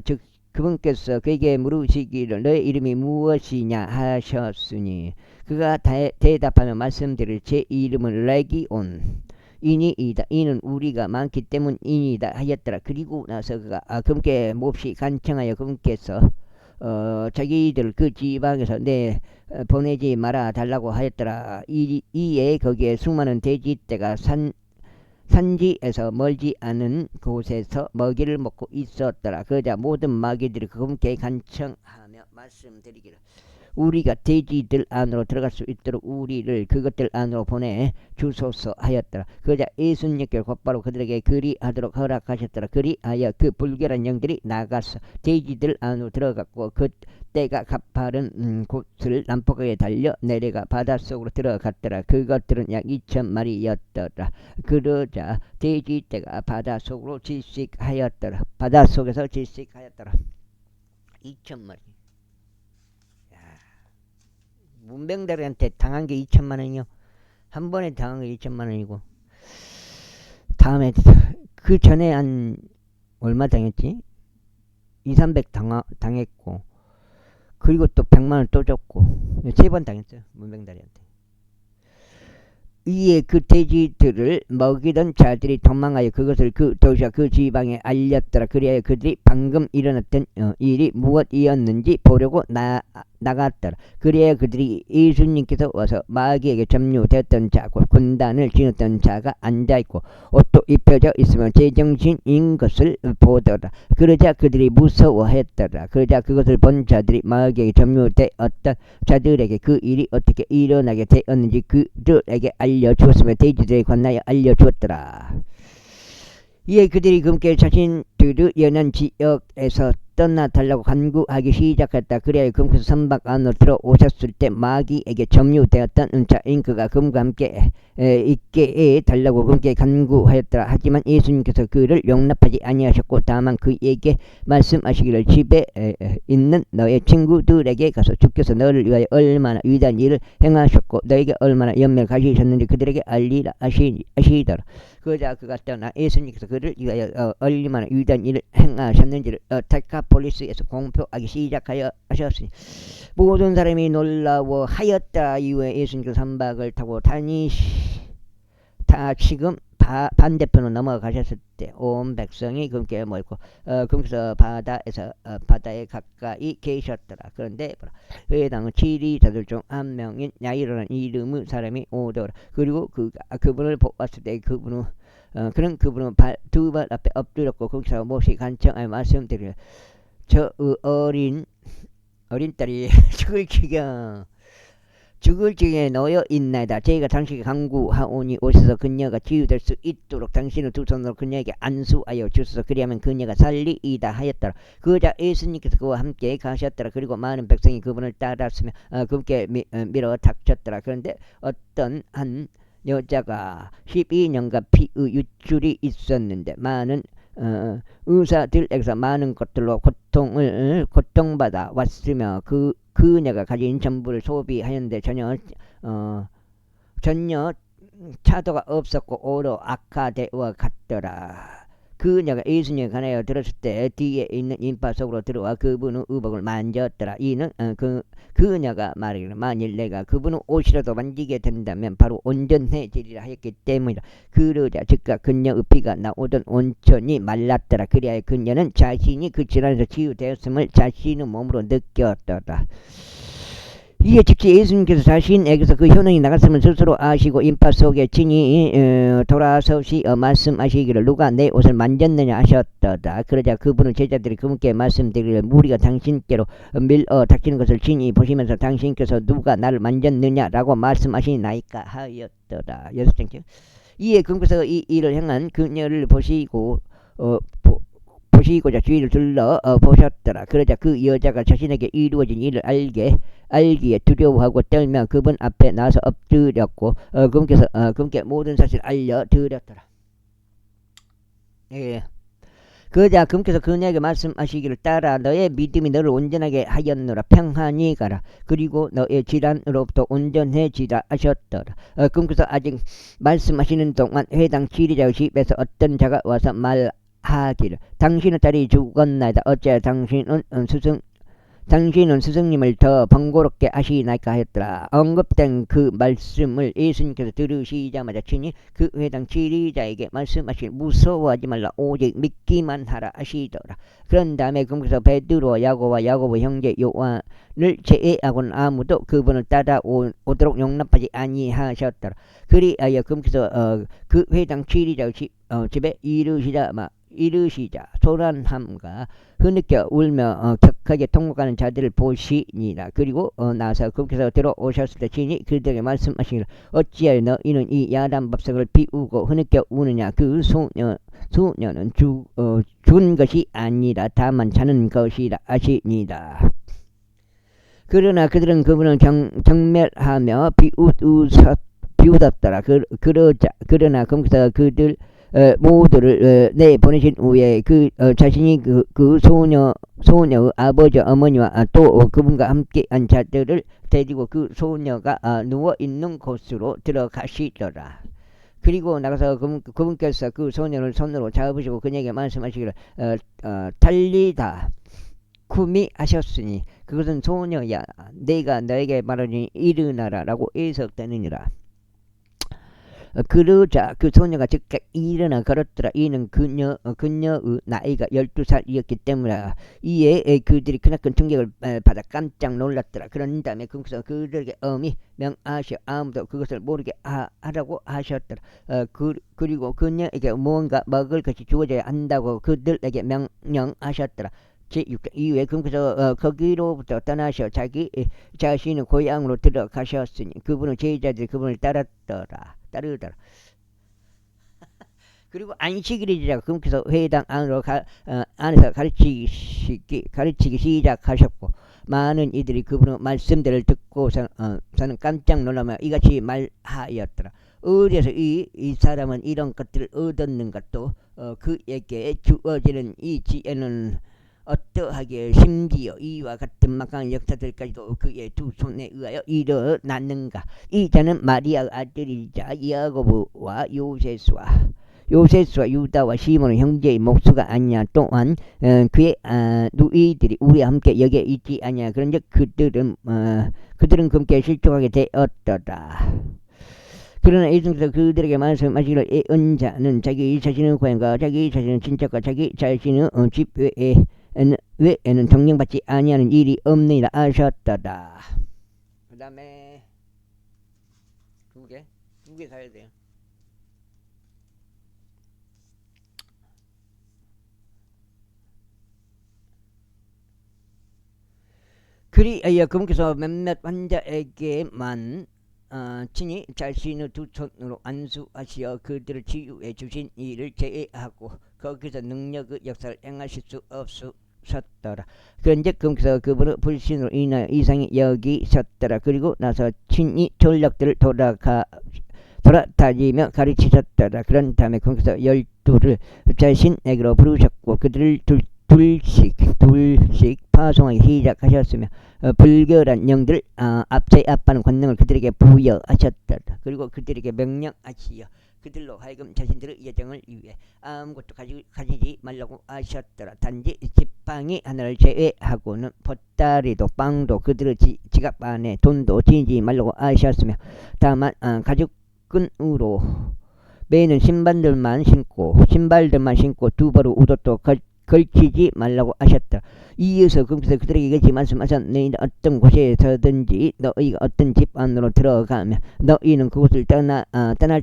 즉 그분께서 그에게 물으시기를 너의 이름이 무엇이냐 하셨으니 그가 대답하며 말씀드릴 제 이름은 레기온 이니이다. 이는 우리가 많기 때문이니다 하였더라. 그리고 나서 그가 그분께 몹시 간청하여 그분께서 자기들 그 지방에서 보내지 말아 달라고 하였더라. 이에 거기에 수많은 돼지떼가 산지에서 멀지 않은 곳에서 먹이를 먹고 있었더라. 그러자 모든 마귀들이 그분께 간청하며 말씀드리기를 우리가 돼지들 안으로 들어갈 수 있도록 우리를 그것들 안으로 보내 주소서 하였더라. 그러자 예수님께 곧바로 그들에게 그리하도록 허락하셨더라. 그리하여 그 불결한 영들이 나가서 돼지들 안으로 들어갔고 그 때가 가파른 곳을 난폭하게 달려 내려가 바닷속으로 들어갔더라. 그것들은 약 2,000마리였더라. 그러자 돼지떼가 바닷속으로 질식하였더라. 바닷속에서 질식하였더라. 2,000마리. 문병들한테 당한 게 2천만 원이요. 한 번에 당한 게 2천만 원이고 다음에 그 전에 한 얼마 당했지? 2, 300 당했고 그리고 또 100만 원 또 줬고 3번 당했어요. 문병들한테. 이에 그 돼지들을 먹이던 자들이 도망하여 그것을 그 도시와 그 지방에 알렸더라. 그리하여 그들이 방금 일어났던 일이 무엇이었는지 보려고 나갔더라. 그리하여 그들이 예수님께서 와서 마귀에게 점유되었던 자 곧 군단을 지녔던 자가 앉아있고 옷도 입혀져 있으면 제정신인 것을 보더라. 그러자 그들이 무서워했더라. 그러자 그것을 본 자들이 마귀에게 점유되었던 자들에게 그 일이 어떻게 일어나게 되었는지 그들에게 알려주었으며 돼지들에 관하여 알려주었더라. 이에 그들이 그분께 자신들의 연한 지역에서 떠나달라고 간구하기 시작했다. 그래야 그분께서 선박 안으로 들어오셨을 때 마귀에게 점유되었던 자인 그가 그분과 함께 있게 달라고 그분께 간구하였더라. 하지만 예수님께서 그를 용납하지 아니하셨고 다만 그에게 말씀하시기를 집에 있는 너의 친구들에게 가서 주께서 너를 위하여 얼마나 위대한 일을 행하셨고 너에게 얼마나 연매를 가지셨는지 그들에게 알리라 하시더라. 그러자 그가 떠나 예수님께서 그를 위하여 얼마나 위대한 일을 행하셨는지를 데카폴리스에서 공표하기 시작하여 하셨으니 모든 사람이 놀라워하였다. 이후에 예수님께서 선박을 타고 지금 반대편으로 넘어가셨을 때 온 백성이 그분께 모였고 그분께서 바다에 가까이 계셨더라. 그런데 회당 지리자들 중 한 명인 야이로라는 이름의 사람이 오더라. 그리고 그분을 보았을 때 그분은 두 발 앞에 엎드렸고 거기서 몹시 간청하여 말씀드리려 저 어린 딸이 죽을 지경에 놓여 있나이다. 저희가 당신에게 간구하오니 오셔서 그녀가 치유될 수 있도록 당신의 두 손으로 그녀에게 안수하여 주소서. 그리하면 그녀가 살리이다 하였더라. 그러자 예수님께서 그와 함께 가셨더라. 그리고 많은 백성이 그분을 따랐으며 그분께 밀어 닥쳤더라. 그런데 어떤 한 여자가 12년간 피의 유출이 있었는데 많은 의사들에게서 많은 것들로 고통받아 왔으며 그녀가 가진 전부를 소비하였는데 전혀 차도가 없었고 오히려 악화되어 갔더라. 그녀가 예수님에 관하여 들었을 때 뒤에 있는 인파 속으로 들어와 그분의 의복을 만졌더라. 이는 그녀가 말하기를 만일 내가 그분의 옷이라도 만지게 된다면 바로 온전해지리라 하였기 때문이라. 그러자 즉각 그녀의 피가 나오던 온천이 말랐더라. 그리하여 그녀는 자신이 그 질환에서 치유되었음을 자신의 몸으로 느꼈더라. 이에 즉시 예수님께서 자신에게서 그 효능이 나갔음을 스스로 아시고 인파 속에 친히 돌아서시어 말씀하시기를 누가 내 옷을 만졌느냐 하셨더라. 그러자 그분의 제자들이 그분께 말씀드리기를 무리가 당신께로 밀어 닥치는 것을 친히 보시면서 당신께서 누가 나를 만졌느냐라고 말씀하시나이까 하였더라. 이에 그분께서 이 일을 행한 그녀를 보시고자 주위를 둘러 보셨더라. 그러자 그 여자가 자신에게 이루어진 일을 알기에 두려워하고 떨며 그분 앞에 나서 엎드렸고 그분께 모든 사실을 알려드렸더라. 예. 그러자 그분께서 그녀에게 말씀하시기를 따라 너의 믿음이 너를 온전하게 하였노라. 평안히 가라. 그리고 너의 질환으로부터 온전해지라 하셨더라. 그분께서 아직 말씀하시는 동안 회당 지리자의 집에서 어떤 자가 와서 하기를 당신의 딸이 죽었나이다. 어째 당신은 스승님을 더 번거롭게 하시나이까 하였더라. 언급된 그 말씀을 예수님께서 들으시자마자 친히 그 회당 지리자에게 말씀하시길 무서워하지 말라. 오직 믿기만 하라 하시더라. 그런 다음에 그분께서 베드로와 야고보 형제 요한을 제외하고는 아무도 그분을 따라오도록 용납하지 아니하셨더라. 그리하여 그분께서 그 회당 지리자 집에 이르시자 소란함과 흐느껴 울며 격하게 통곡하는 자들을 보시니라. 그리고 나서 그분께서 들어오셨을 때 친히 그들에게 말씀하시기를 어찌하여 너희는 이 야단 밥석을 비우고 흐느껴 우느냐. 그 소녀는 죽은 것이 아니라 다만 자는 것이라 하시니라. 그러나 그들은 그분을 경멸하며 비웃었더라. 그러나 그분께서 그들 모두를 내보내신 후에 자신이 그 소녀의 아버지 어머니와 또 그분과 함께 한 자들을 데리고 그 소녀가 누워 있는 곳으로 들어가시더라. 그리고 나가서 그분께서 그 소녀를 손으로 잡으시고 그녀에게 말씀하시기를 달리다 쿠미 하셨으니 그것은 소녀야 내가 너에게 말하니 일어나라라고 해석되느니라. 그러자 그 소녀가 즉각 일어나 걸었더라. 이는 그녀의 나이가 12살이었기 때문이라. 이에 그들이 크나큰 충격을 받아 깜짝 놀랐더라. 그런 다음에 그분께서 그들에게 엄히 명하시어 아무도 그것을 모르게 하라고 하셨더라. 그리고 그녀에게 무언가 먹을 것이 주어져야 한다고 그들에게 명령하셨더라. 제6장 이후에 그분께서 거기로부터 떠나셔 자기 자신의 고향으로 들어가셨으니 그분은 제자들이 그분을 따르더라. 그리고 안식일이자 그분께서 회당 안에서 가르치기 시작하셨고 많은 이들이 그분의 말씀들을 듣고서는 깜짝 놀라며 이같이 말하였더라. 어디에서 이 사람은 이런 것들을 얻었는가. 또 그에게 주어지는 이 지혜는 어떠하게 심지어 이와 같은 막강한 역사들까지도 그의 두 손에 의하여 일어났는가. 이 자는 마리아의 아들이자 야고보와 요세수와 유다와 시몬의 형제의 목수가 아니냐. 또한 그의 누이들이 우리와 함께 여기에 있지 아니냐. 그런즉 그들은 그분께 실족하게 되었더라. 그러나 예수님께서 그들에게 말씀하시기를 애은 자는 자기 자신의 고향과 자기 자신의 친척과 자기 자신의 집 외에는 정령받지 아니하는 일이 없느니라 하셨더라. 그 다음에 두 개 사야 돼요. 그리하여 그분께서 몇몇 환자에게만 친히 자신의 두 손으로 안수하시어 그들을 치유해 주신 일을 제외하고 거기서 능력의 역사를 행하실 수 없으셨더라. 그런즉 그분께서 그분의 불신으로 인하여 이상히 여기셨더라. 그리고 나서 친히 전력들을 돌아다니며 가르치셨더라. 그런 다음에 그분께서 12를 자신에게로 부르셨고 그들을 둘씩 파송하기 시작하셨으며 불결한 영들 제압하는 권능을 그들에게 부여하셨더라. 그리고 그들에게 명령하시어 그들로 하여금 자신들의 예정을 위해 아무것도 가지지 말라고 하셨더라. 단지 지팡이 하나를 제외하고는 보따리도 빵도 그들의 지갑 안에 돈도 지니지 말라고 하셨으며 다만 가죽끈으로 매는 신발들만 신고 두 벌의 우도도 걸치지 말라고 하셨다. 이어서 그분께서 그들에게 이같이 말씀하셨 너희는 어떤 곳에서든지 너희가 어떤 집 안으로 들어가면 너희는 그곳을 떠날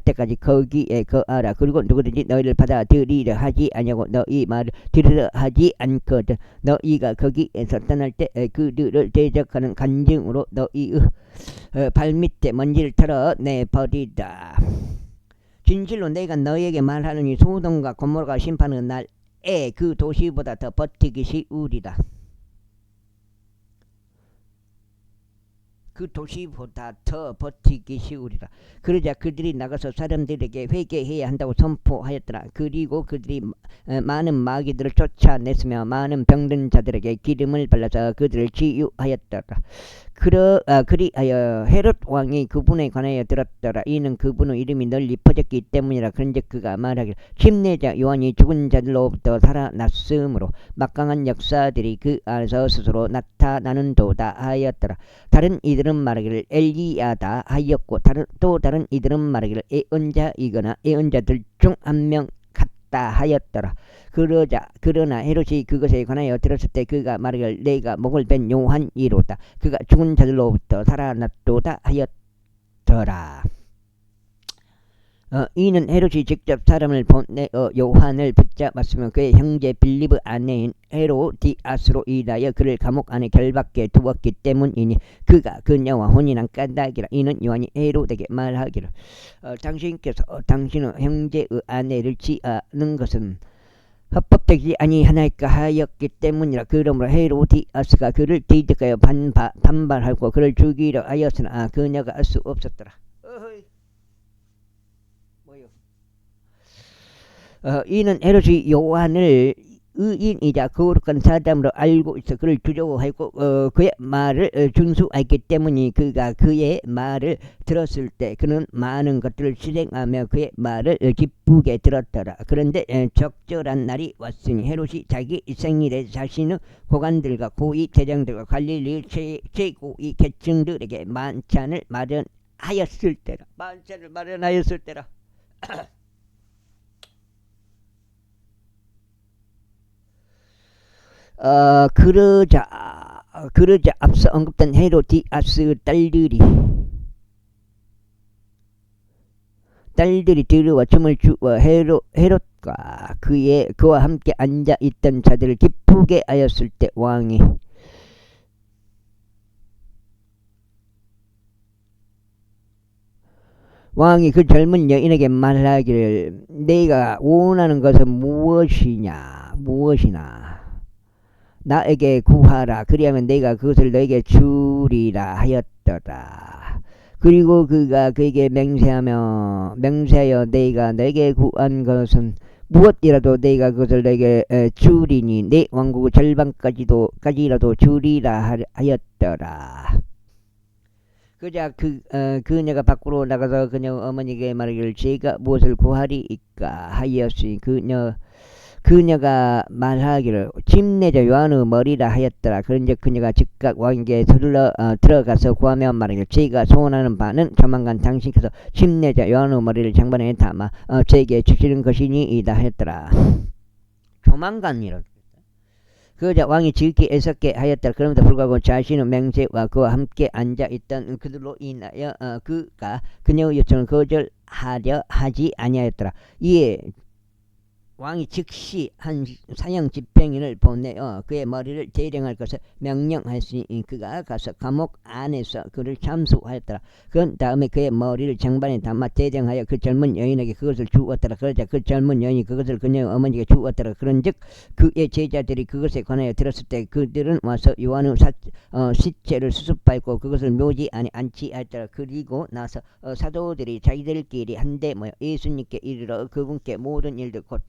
때까지 거기에 거하라. 그리고 누구든지 너희를 받아들이려 하지 아니하고 너희 말을 들으려 하지 않거든. 너희가 거기에서 떠날 때 그들을 대적하는 간증으로 너희의 발밑에 먼지를 털어내버리다. 진실로 내가 너희에게 말하느니 소돔과 고모라가 심판의 날 그 도시보다 더 버티기 쉬우리라. 그 도시보다 더 버티기 쉬우리라. 그러자 그들이 나가서 사람들에게 회개해야 한다고 선포하였더라. 그리고 그들이 많은 마귀들을 쫓아냈으며 많은 병든 자들에게 기름을 발라서 그들을 치유하였더라. 그리하여 헤롯 왕이 그분에 관하여 들었더라. 이는 그분의 이름이 널리 퍼졌기 때문이라. 그런즉 그가 말하기를 침례자 요한이 죽은 자들로부터 살아났으므로 막강한 역사들이 그 안에서 스스로 나타나는도다 하였더라. 다른 이들은 말하기를 엘리야다 하였고 또 다른 이들은 말하기를 예언자이거나 예언자들 중 한 명 같다 하였더라. 그러나 헤롯이 그것에 관하여 들었을 때 그가 말하기를 내가 목을 벤 요한이로다. 그가 죽은 자들로부터 살아났도다 하였더라. 이는 헤롯이 직접 사람을 보내어 요한을 붙잡았으며 그의 형제 빌립의 아내인 헤로디아스로 인하여 그를 감옥 안에 결박해 두었기 때문이니 그가 그녀와 혼인한 까닭이라. 이는 요한이 헤롯에게 말하기를 당신께서 당신의 형제의 아내를 취하는 것은 합법되지 아니하나이까 하였기 때문이라. 그러므로 헤로디아스가 그를 대적하여 반발하고 그를 죽이려 하였으나 그녀가 할 수 없었더라. 이는 헤롯이 요한을 의인이자 거룩한 사람으로 알고 있어 그를 두려워하고 그의 말을 준수하기 때문이. 그가 그의 말을 들었을 때 그는 많은 것들을 실행하며 그의 말을 기쁘게 들었더라. 그런데 적절한 날이 왔으니 헤롯이 자기 생일에 자신의 고관들과 고위 대장들과 갈릴리 최고위 계층들에게 만찬을 마련하였을 때라. 그러자 앞서 언급된 헤로디아스 딸들이 들어와 춤을 추어 헤롯과 그와 함께 앉아 있던 자들을 기쁘게 하였을 때 왕이 그 젊은 여인에게 말하기를 네가 원하는 것은 무엇이나 나에게 구하라. 그리하면 내가 그것을 너에게 주리라 하였더라. 그리고 그가 그에게 맹세하여 내가 너에게 구한 것은 무엇이라도 내가 그것을 너에게 주리니 내 왕국의 절반까지라도 주리라 하였더라. 그자 그녀가 밖으로 나가서 그녀 어머니에게 말하기를 제가 무엇을 구하리이까 하였으니 그녀가 말하기를 침례자 요한의 머리라 하였더라. 그런즉 그녀가 즉각 왕에게 서둘러 들어가서 구하며 말하기를 제가 소원하는 바는 조만간 당신께서 침례자 요한의 머리를 장반에 담아 제게 주시는 것이니이다 하였더라. 조만간이라. 그러자 왕이 지극히 애석게 하였더라. 그럼에도 불구하고 자신의 맹세와 그와 함께 앉아있던 그들로 인하여 그가 그녀의 요청을 거절하려 하지 아니하였더라. 이에 왕이 즉시 한 사형 집행인을 보내어 그의 머리를 대령할 것을 명령하였으니 그가 가서 감옥 안에서 그를 참수하였더라. 그 다음에 그의 머리를 장반에 담아 대령하여 그 젊은 여인에게 그것을 주었더라. 그러자 그 젊은 여인이 그것을 그녀의 어머니에게 주었더라. 그런즉 그의 제자들이 그것에 관하여 들었을 때 그들은 와서 요한의 시체를 수습하였고 그것을 묘지 안에 안치하였더라. 그리고 나서 사도들이 자기들끼리 한데 모여 예수님께 이르러 그분께 모든 일들 곧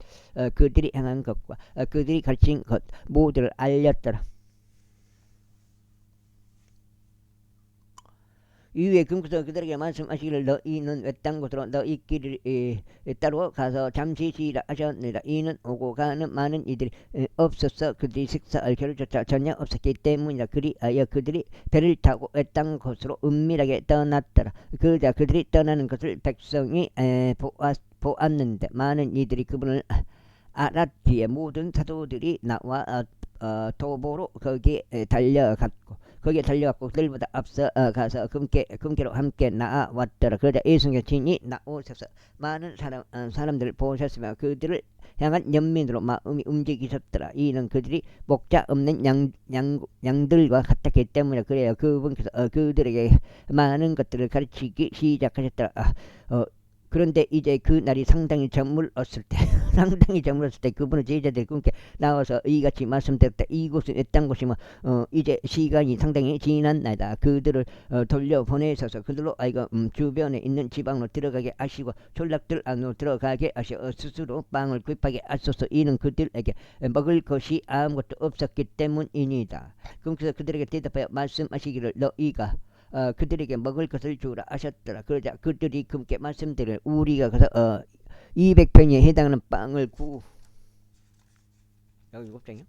그들이 행한 것과 그들이 가르친 것 모두를 알렸더라. 이후에 금구서 그들에게 말씀하시기를 너희는 외딴 곳으로 너희끼리 따로 가서 잠시 쉬라 하셨느니라. 이는 오고 가는 많은 이들이 없어서 그들이 식사할 겨를조차 전혀 없었기 때문이라. 그리하여 그들이 배를 타고 외딴 곳으로 은밀하게 떠났더라. 그러자 그들이 떠나는 것을 백성이 보았는데 많은 이들이 그분을 알았기에 모든 사도들이 나와 도보로 거기에 달려갔고 그들보다 앞서 가서 금괴로 함께 나아왔더라. 그러자 예수님께서 친히 나오셔서 많은 사람들을 보셨으며 그들을 향한 연민으로 마음이 움직이셨더라. 이는 그들이 목자 없는 양들과 같았기 때문에 그래요. 그분께서 그들에게 많은 것들을 가르치기 시작하셨더라. 그런데 이제 그 날이 상당히 저물었을 때 상당히 저물었을 때 그분은 제자들이 그분께 나와서 이같이 말씀드렸다. 이곳은 외딴 곳이면 이제 시간이 상당히 지난 날이다. 그들을 돌려보내셔서 그들로 주변에 있는 지방으로 들어가게 하시고 졸락들 안으로 들어가게 하시어 스스로 빵을 구입하게 하소서. 이는 그들에게 먹을 것이 아무것도 없었기 때문이니다. 그래서 그들에게 대답하여 말씀하시기를 너희가 그들에게 먹을 것을 주라 하셨더라. 그러자 그들이 그분께 말씀드릴 우리가 가서 200평에 해당하는 빵을 여기 곱장이요?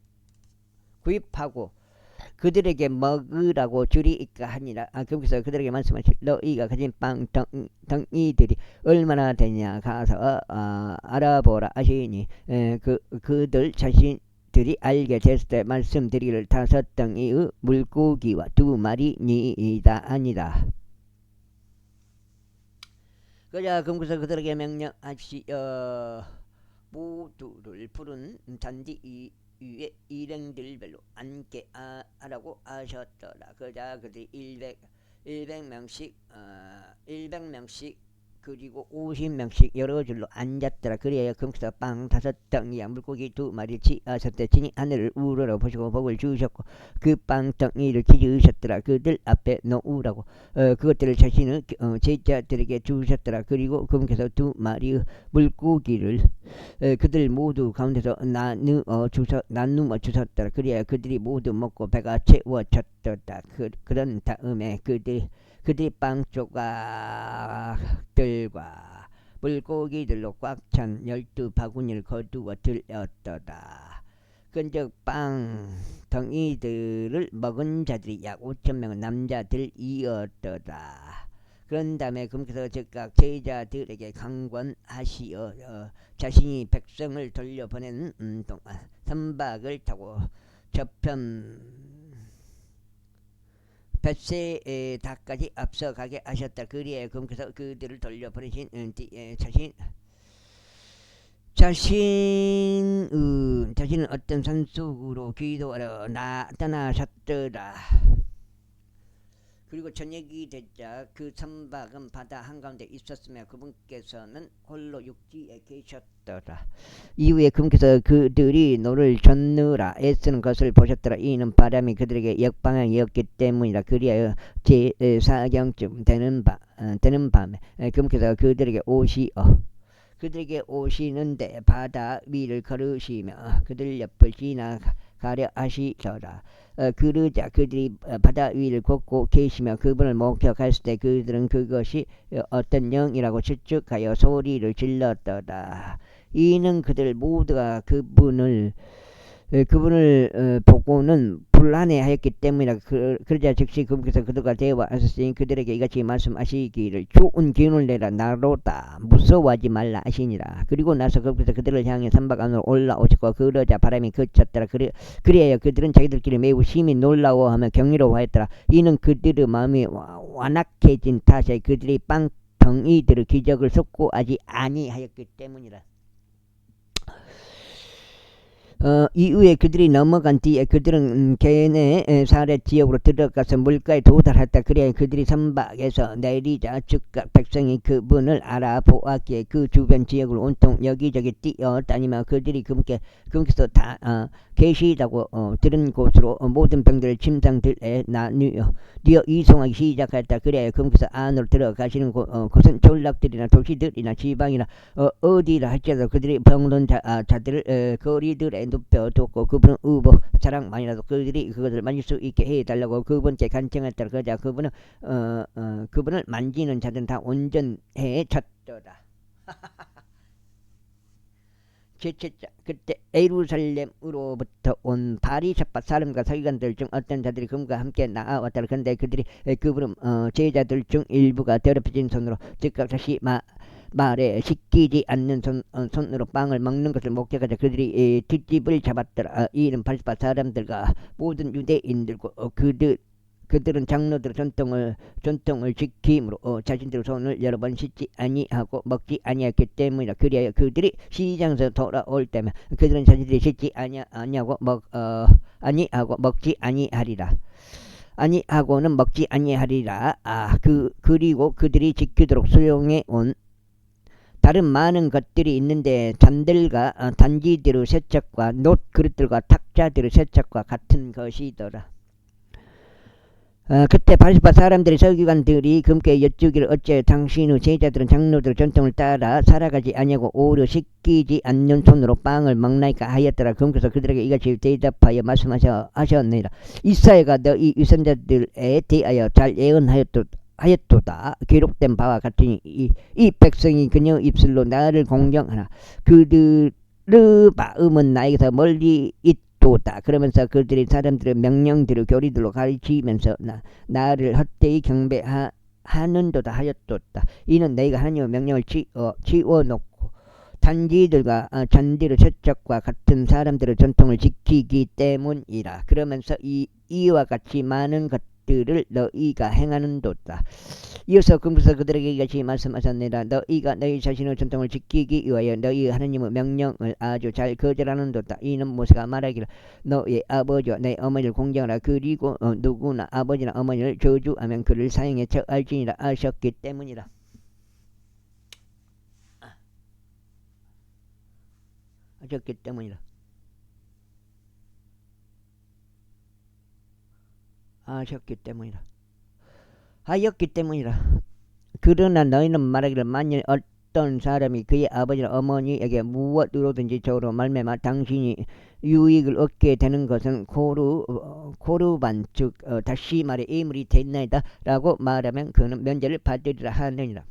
구입하고 그들에게 먹으라고 주리이까 하니라. 그래서 그들에게 말씀하시 너희가 가진 빵 덩이들이 얼마나 되냐 가서 알아보라 하시니 그들 자신들이 알게 됐을 때 말씀드리기를 5덩이의 물고기와 2마리니이다 아니다. 그자 그래서 그들에게 명령하시어 모두를 푸른 잔디 위에 일행들별로 앉게 하라고 하셨더라. 그자 그들이 100명씩 100명씩 그리고 50명씩 여러 줄로 앉았더라. 그래야 금수다 빵 5덩이야 물고기 2마리 취하셨대. 친히 하늘을 우러러 보시고 복을 주셨고 그 빵 덩이를 기르셨더라. 그들 앞에 놓으라고 그것들을 자신의 제자들에게 주셨더라. 그리고 금께서 2마리의 물고기를 그들 모두 가운데서 나누어 주셨더라. 그래야 그들이 모두 먹고 배가 채워졌더라. 그런 다음에 그들이 빵 조각들과 물고기들로 꽉 찬 12바구니를 거두어 들였더라. 근즉 빵 덩이들을 먹은 자들이 약 5,000명은 남자들이었더라. 그런 다음에 그분께서 즉각 제자들에게 강권하시어 자신이 백성을 돌려보내는 동안 선박을 타고 저편 벳세다까지 앞서가게 하셨다. 그리에 그분께서 그들을 돌려보내신 뒤에 자신은 어떤 산속으로 기도하러 떠나셨더라. 그리고 저녁이 되자 그 선박은 바다 한가운데 있었으며 그분께서는 홀로 육지에 계셨더라. 이후에 그분께서 그들이 노를 젓느라 애쓰는 것을 보셨더라. 이는 바람이 그들에게 역방향이었기 때문이라. 그리하여 제4경쯤 되는 밤에 그분께서 그들에게 오시는데 바다 위를 걸으시며 그들 옆을 지나가려 하시더라. 그러자 그들이 바다 위를 걷고 계시며 그분을 목격했을 때 그들은 그것이 어떤 영이라고 추측하여 소리를 질렀더라. 이는 그들 모두가 그분을 보고는 불안해하였기 때문이라. 그러자 즉시 그분께서 그들과 대화하셨으니 그들에게 이같이 말씀하시기를 좋은 기운을 내라 나로다 무서워하지 말라 하시니라. 그리고 나서 그분께서 그들을 향해 선박 안으로 올라오셨고 그러자 바람이 그쳤더라. 그리하여 그들은 자기들끼리 매우 심히 놀라워하며 경이로워하였더라. 이는 그들의 마음이 완악해진 탓에 그들이 빵 덩이들의 기적을 속고하지 아니하였기 때문이라. 이후에 그들이 넘어간 뒤에 그들은 게네사렛 지역으로 들어가서 물가에 도달했다. 그래야 그들이 선박에서 내리자 즉각 백성이 그분을 알아보았기에 그 주변 지역을 온통 여기저기 뛰어다니며 그들이 그분께서 다 계시다고 들은 곳으로 모든 병들을 침상들에 나뉘어 이송하기 시작했다. 그래야 그분께서 안으로 들어가시는 곳은 졸락들이나 도시들이나 지방이나 어디라 할지라도 그들이 병든 자들을 거리들에 눕혀뒀고 그분은 자랑만이라도 그들이 그것을 만질 수 있게 해달라고 그분께 간청했더라. 그러자 그분을 만지는 자들은 다 온전해졌더라. 제7자 그때 예루살렘으로부터 온 바리새파 사람과 서기관들 중 어떤 자들이 그분과 함께 나아왔더라. 그런데 그들이 그분 제자들 중 일부가 더럽혀진 손으로 즉각 다시 말에 씻기지 않는 손으로 빵을 먹는 것을 목격하자 그들이 뒷집을 잡았더라. 이는 바리새파 사람들과 모든 유대인들과 그들은 장로들의 전통을 지킴으로 자신들의 손을 여러 번 씻지 아니하고 먹지 아니했기 때문이라. 그리하여 그들이 시장에서 돌아올 때면 그들은 자신들이 씻지 아니하고 먹지 아니하리라. 아니하고는 먹지 아니하리라. 그리고 그들이 지키도록 수용해 온 다른 많은 것들이 있는데 잔들과 단지들의 세척과 놋 그릇들과 탁자들의 세척과 같은 것이더라. 그때 바리새파 사람들이 서기관들이 금께 여쭈기를 어째 당신의 제자들은 장로들의 전통을 따라 살아가지 아니하고 오히려 씻기지 않는 손으로 빵을 먹나이까 하였더라. 금께서 그들에게 이같이 대답하여 말씀하셨느니라. 이사야가 너희 유선자들에 대하여 잘 예언하였도다. 기록된 바와 같으니 이 백성이 그녀 입술로 나를 공경하나 그들의 마음은 나에게서 멀리 있도다. 그러면서 그들이 사람들의 명령들을 교리들로 가르치면서 나를 헛되이 경배하는도다 하였도다. 이는 너희가 하나님의 명령을 지워놓고 단지들과 잔디의 세척과 같은 사람들의 전통을 지키기 때문이라. 그러면서 이와 같이 많은 것들을 너희가 행하는도다. 이어서 금께서 그들에게 이같이 말씀하셨느니라. 너희가 너희 자신의 전통을 지키기 위하여 너희 하나님의 명령을 아주 잘 거절하는도다. 이는 모세가 말하기를 너희 아버지와 내 어머니를 공경하라. 그리고 누구나 아버지나 어머니를 저주하면 그를 사형에 처할지니라 하셨기 때문이라. 하셨기 때문이라. 하셨기 때문이라. 하였기 때문이라. 그러나 너희는 말하기를 만일 어떤 사람이 그의 아버지나 어머니에게 무엇으로든지 저로 말미암아 당신이 유익을 얻게 되는 것은 고르반 즉 다시 말해 예물이 됐나이다 라고 말하면 그는 면제를 받으리라 하느니라.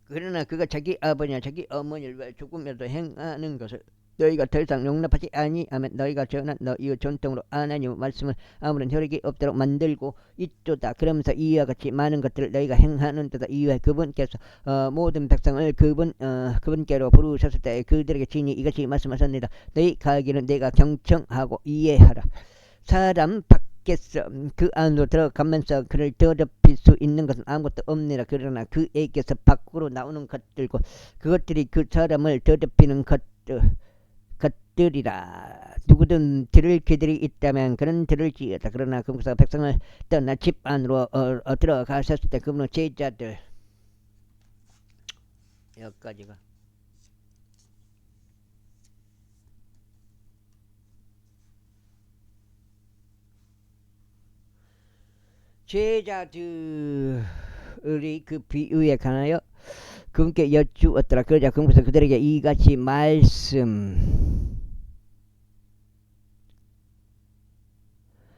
그러나 그가 자기 아버지나 자기 어머니를 위해 조금이라도 행하는 것을 너희가 더 이상 용납하지 아니하면 너희가 전한 너희의 전통으로 하나님의 말씀을 아무런 혈액이 없도록 만들고 있도다. 그러면서 이와 같이 많은 것들을 너희가 행하는도다. 이후에 그분께서 모든 백성을 그분께로 부르셨을 때 그들에게 친히 이같이 말씀하셨느니라. 너희 가기는 내가 경청하고 이해하라. 사람 밖에서 그 안으로 들어가면서 그를 더럽힐 수 있는 것은 아무것도 없느니라. 그러나 그에게서 밖으로 나오는 것들고 그것들이 그 사람을 더럽히는 것들이라. 누구든 들을 귀들이 있다면 그는 들을지어다. 그러나 그분께서 백성을 떠나 집 안으로 들어가셨을 때 그분의 제자들 여기까지가 제자들이 그 비유에 관하여 그분께 여쭈었더라. 그러자 그분께서 그들에게 이같이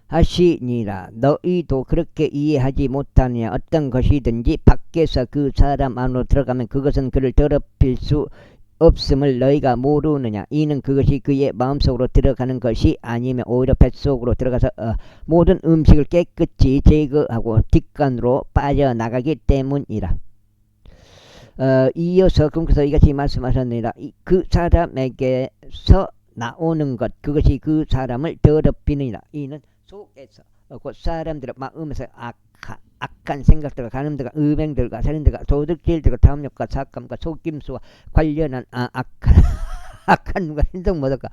말씀하시니라. 너희도 그렇게 이해하지 못하느냐. 어떤 것이든지 밖에서 그 사람 안으로 들어가면 그것은 그를 더럽힐 수 없음을 너희가 모르느냐. 이는 그것이 그의 마음속으로 들어가는 것이 아니면 오히려 뱃속으로 들어가서 모든 음식을 깨끗이 제거하고 뒷간으로 빠져나가기 때문이라. 이어서 그분께서 이같이 말씀하셨느니라. 그 사람에게서 나오는 것 그것이 그 사람을 더럽히느니라. 이는 속에서 그 사람들의 마음에서 악한 생각들과 간음들과 음행들과 살인들과 도둑질들과 탐욕과 삭감과 속임수와 관련한 악한 눈과 신성모독과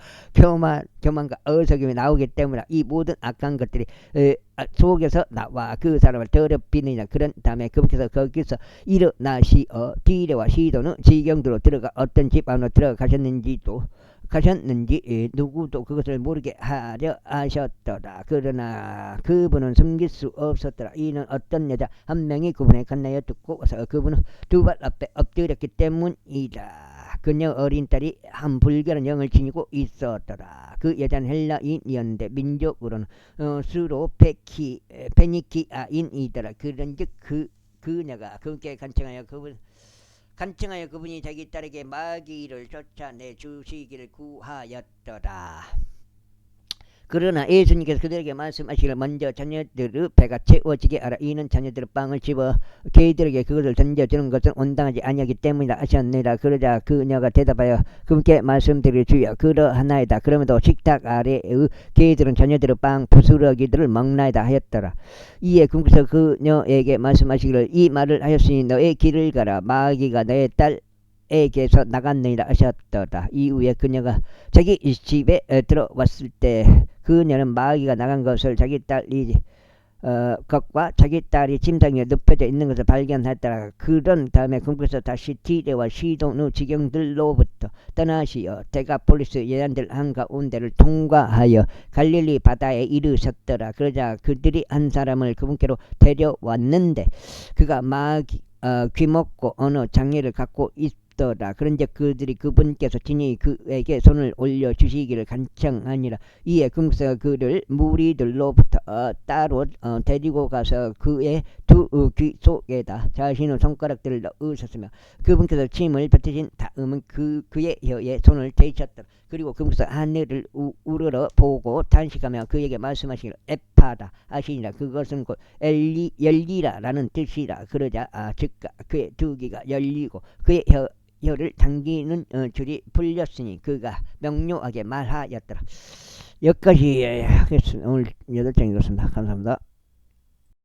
교만과 어리석임이 나오기 때문에 이 모든 악한 것들이 속에서 나와 그 사람을 더럽히느냐. 그런 다음에 그분께서 거기서 일어나시어 디레와 시도는 지경들로 들어가 어떤 집 안으로 들어가셨는지 누구도 그것을 모르게 하려 하셨더라. 그러나 그분은 숨길 수 없었더라. 이는 어떤 여자 한 명이 그분의 간나여 듣고 와서 그분은 두 발 앞에 엎드렸기 때문이다. 그녀 어린 딸이 한 불결한 영을 지니고 있었더라. 그 여자는 헬라인이었는데 민족으로는 수로 페니키아인이더라. 그런즉 그녀가 그분께 간청하여 그분이 자기 딸에게 마귀를 쫓아내 주시기를 구하였더라. 그러나 예수님께서 그들에게 말씀하시기를 먼저 자녀들의 배가 채워지게 하라. 이는 자녀들의 빵을 집어 개들에게 그것을 던져주는 것은 온당하지 아니하기 때문이라 하셨느니라. 그러자 그녀가 대답하여 그분께 말씀드릴 주여 그러하나이다. 그러면도 식탁 아래의 개들은 자녀들의 빵 부스러기들을 먹나이다 하였더라. 이에 그분께서 그녀에게 말씀하시기를 이 말을 하였으니 너의 길을 가라. 마귀가 너의 딸에게서 나갔느니라 하셨더라. 이후에 그녀가 자기 집에 들어왔을 때 그녀는 마귀가 나간 것을 자기 딸이 것과 자기 딸이 침상 위에 눕혀져 있는 것을 발견하더라. 그런 다음에 금국에서 다시 디레와 시돈의 지경들로부터 떠나시어 데가폴리스 예안들 한가운데를 통과하여 갈릴리 바다에 이르셨더라. 그러자 그들이 한 사람을 그분께로 데려왔는데 그가 막 귀먹고 어느 장애를 갖고 있더라. 그런데 그들이 그분께서 친히 그에게 손을 올려주시기를 간청하니라. 이에 금국사가 그를 무리들로부터 따로 데리고 가서 그의 두 귀 속에다 자신의 손가락들을 넣으셨으며 그분께서 침을 뱉으신 다음은 그의 혀에 손을 대셨더라. 그리고 금국사가 하늘을 우러러 보고 탄식하며 그에게 말씀하시기를 에파다 하시니라. 그것은 곧 열리라라는 뜻이라. 그러자 즉각 그의 두 귀가 열리고 그의 혀를 당기는 줄이 풀렸으니 그가 명료하게 말하였더라. 여기까지 하겠습니다. 오늘 8장 읽었습니다. 감사합니다.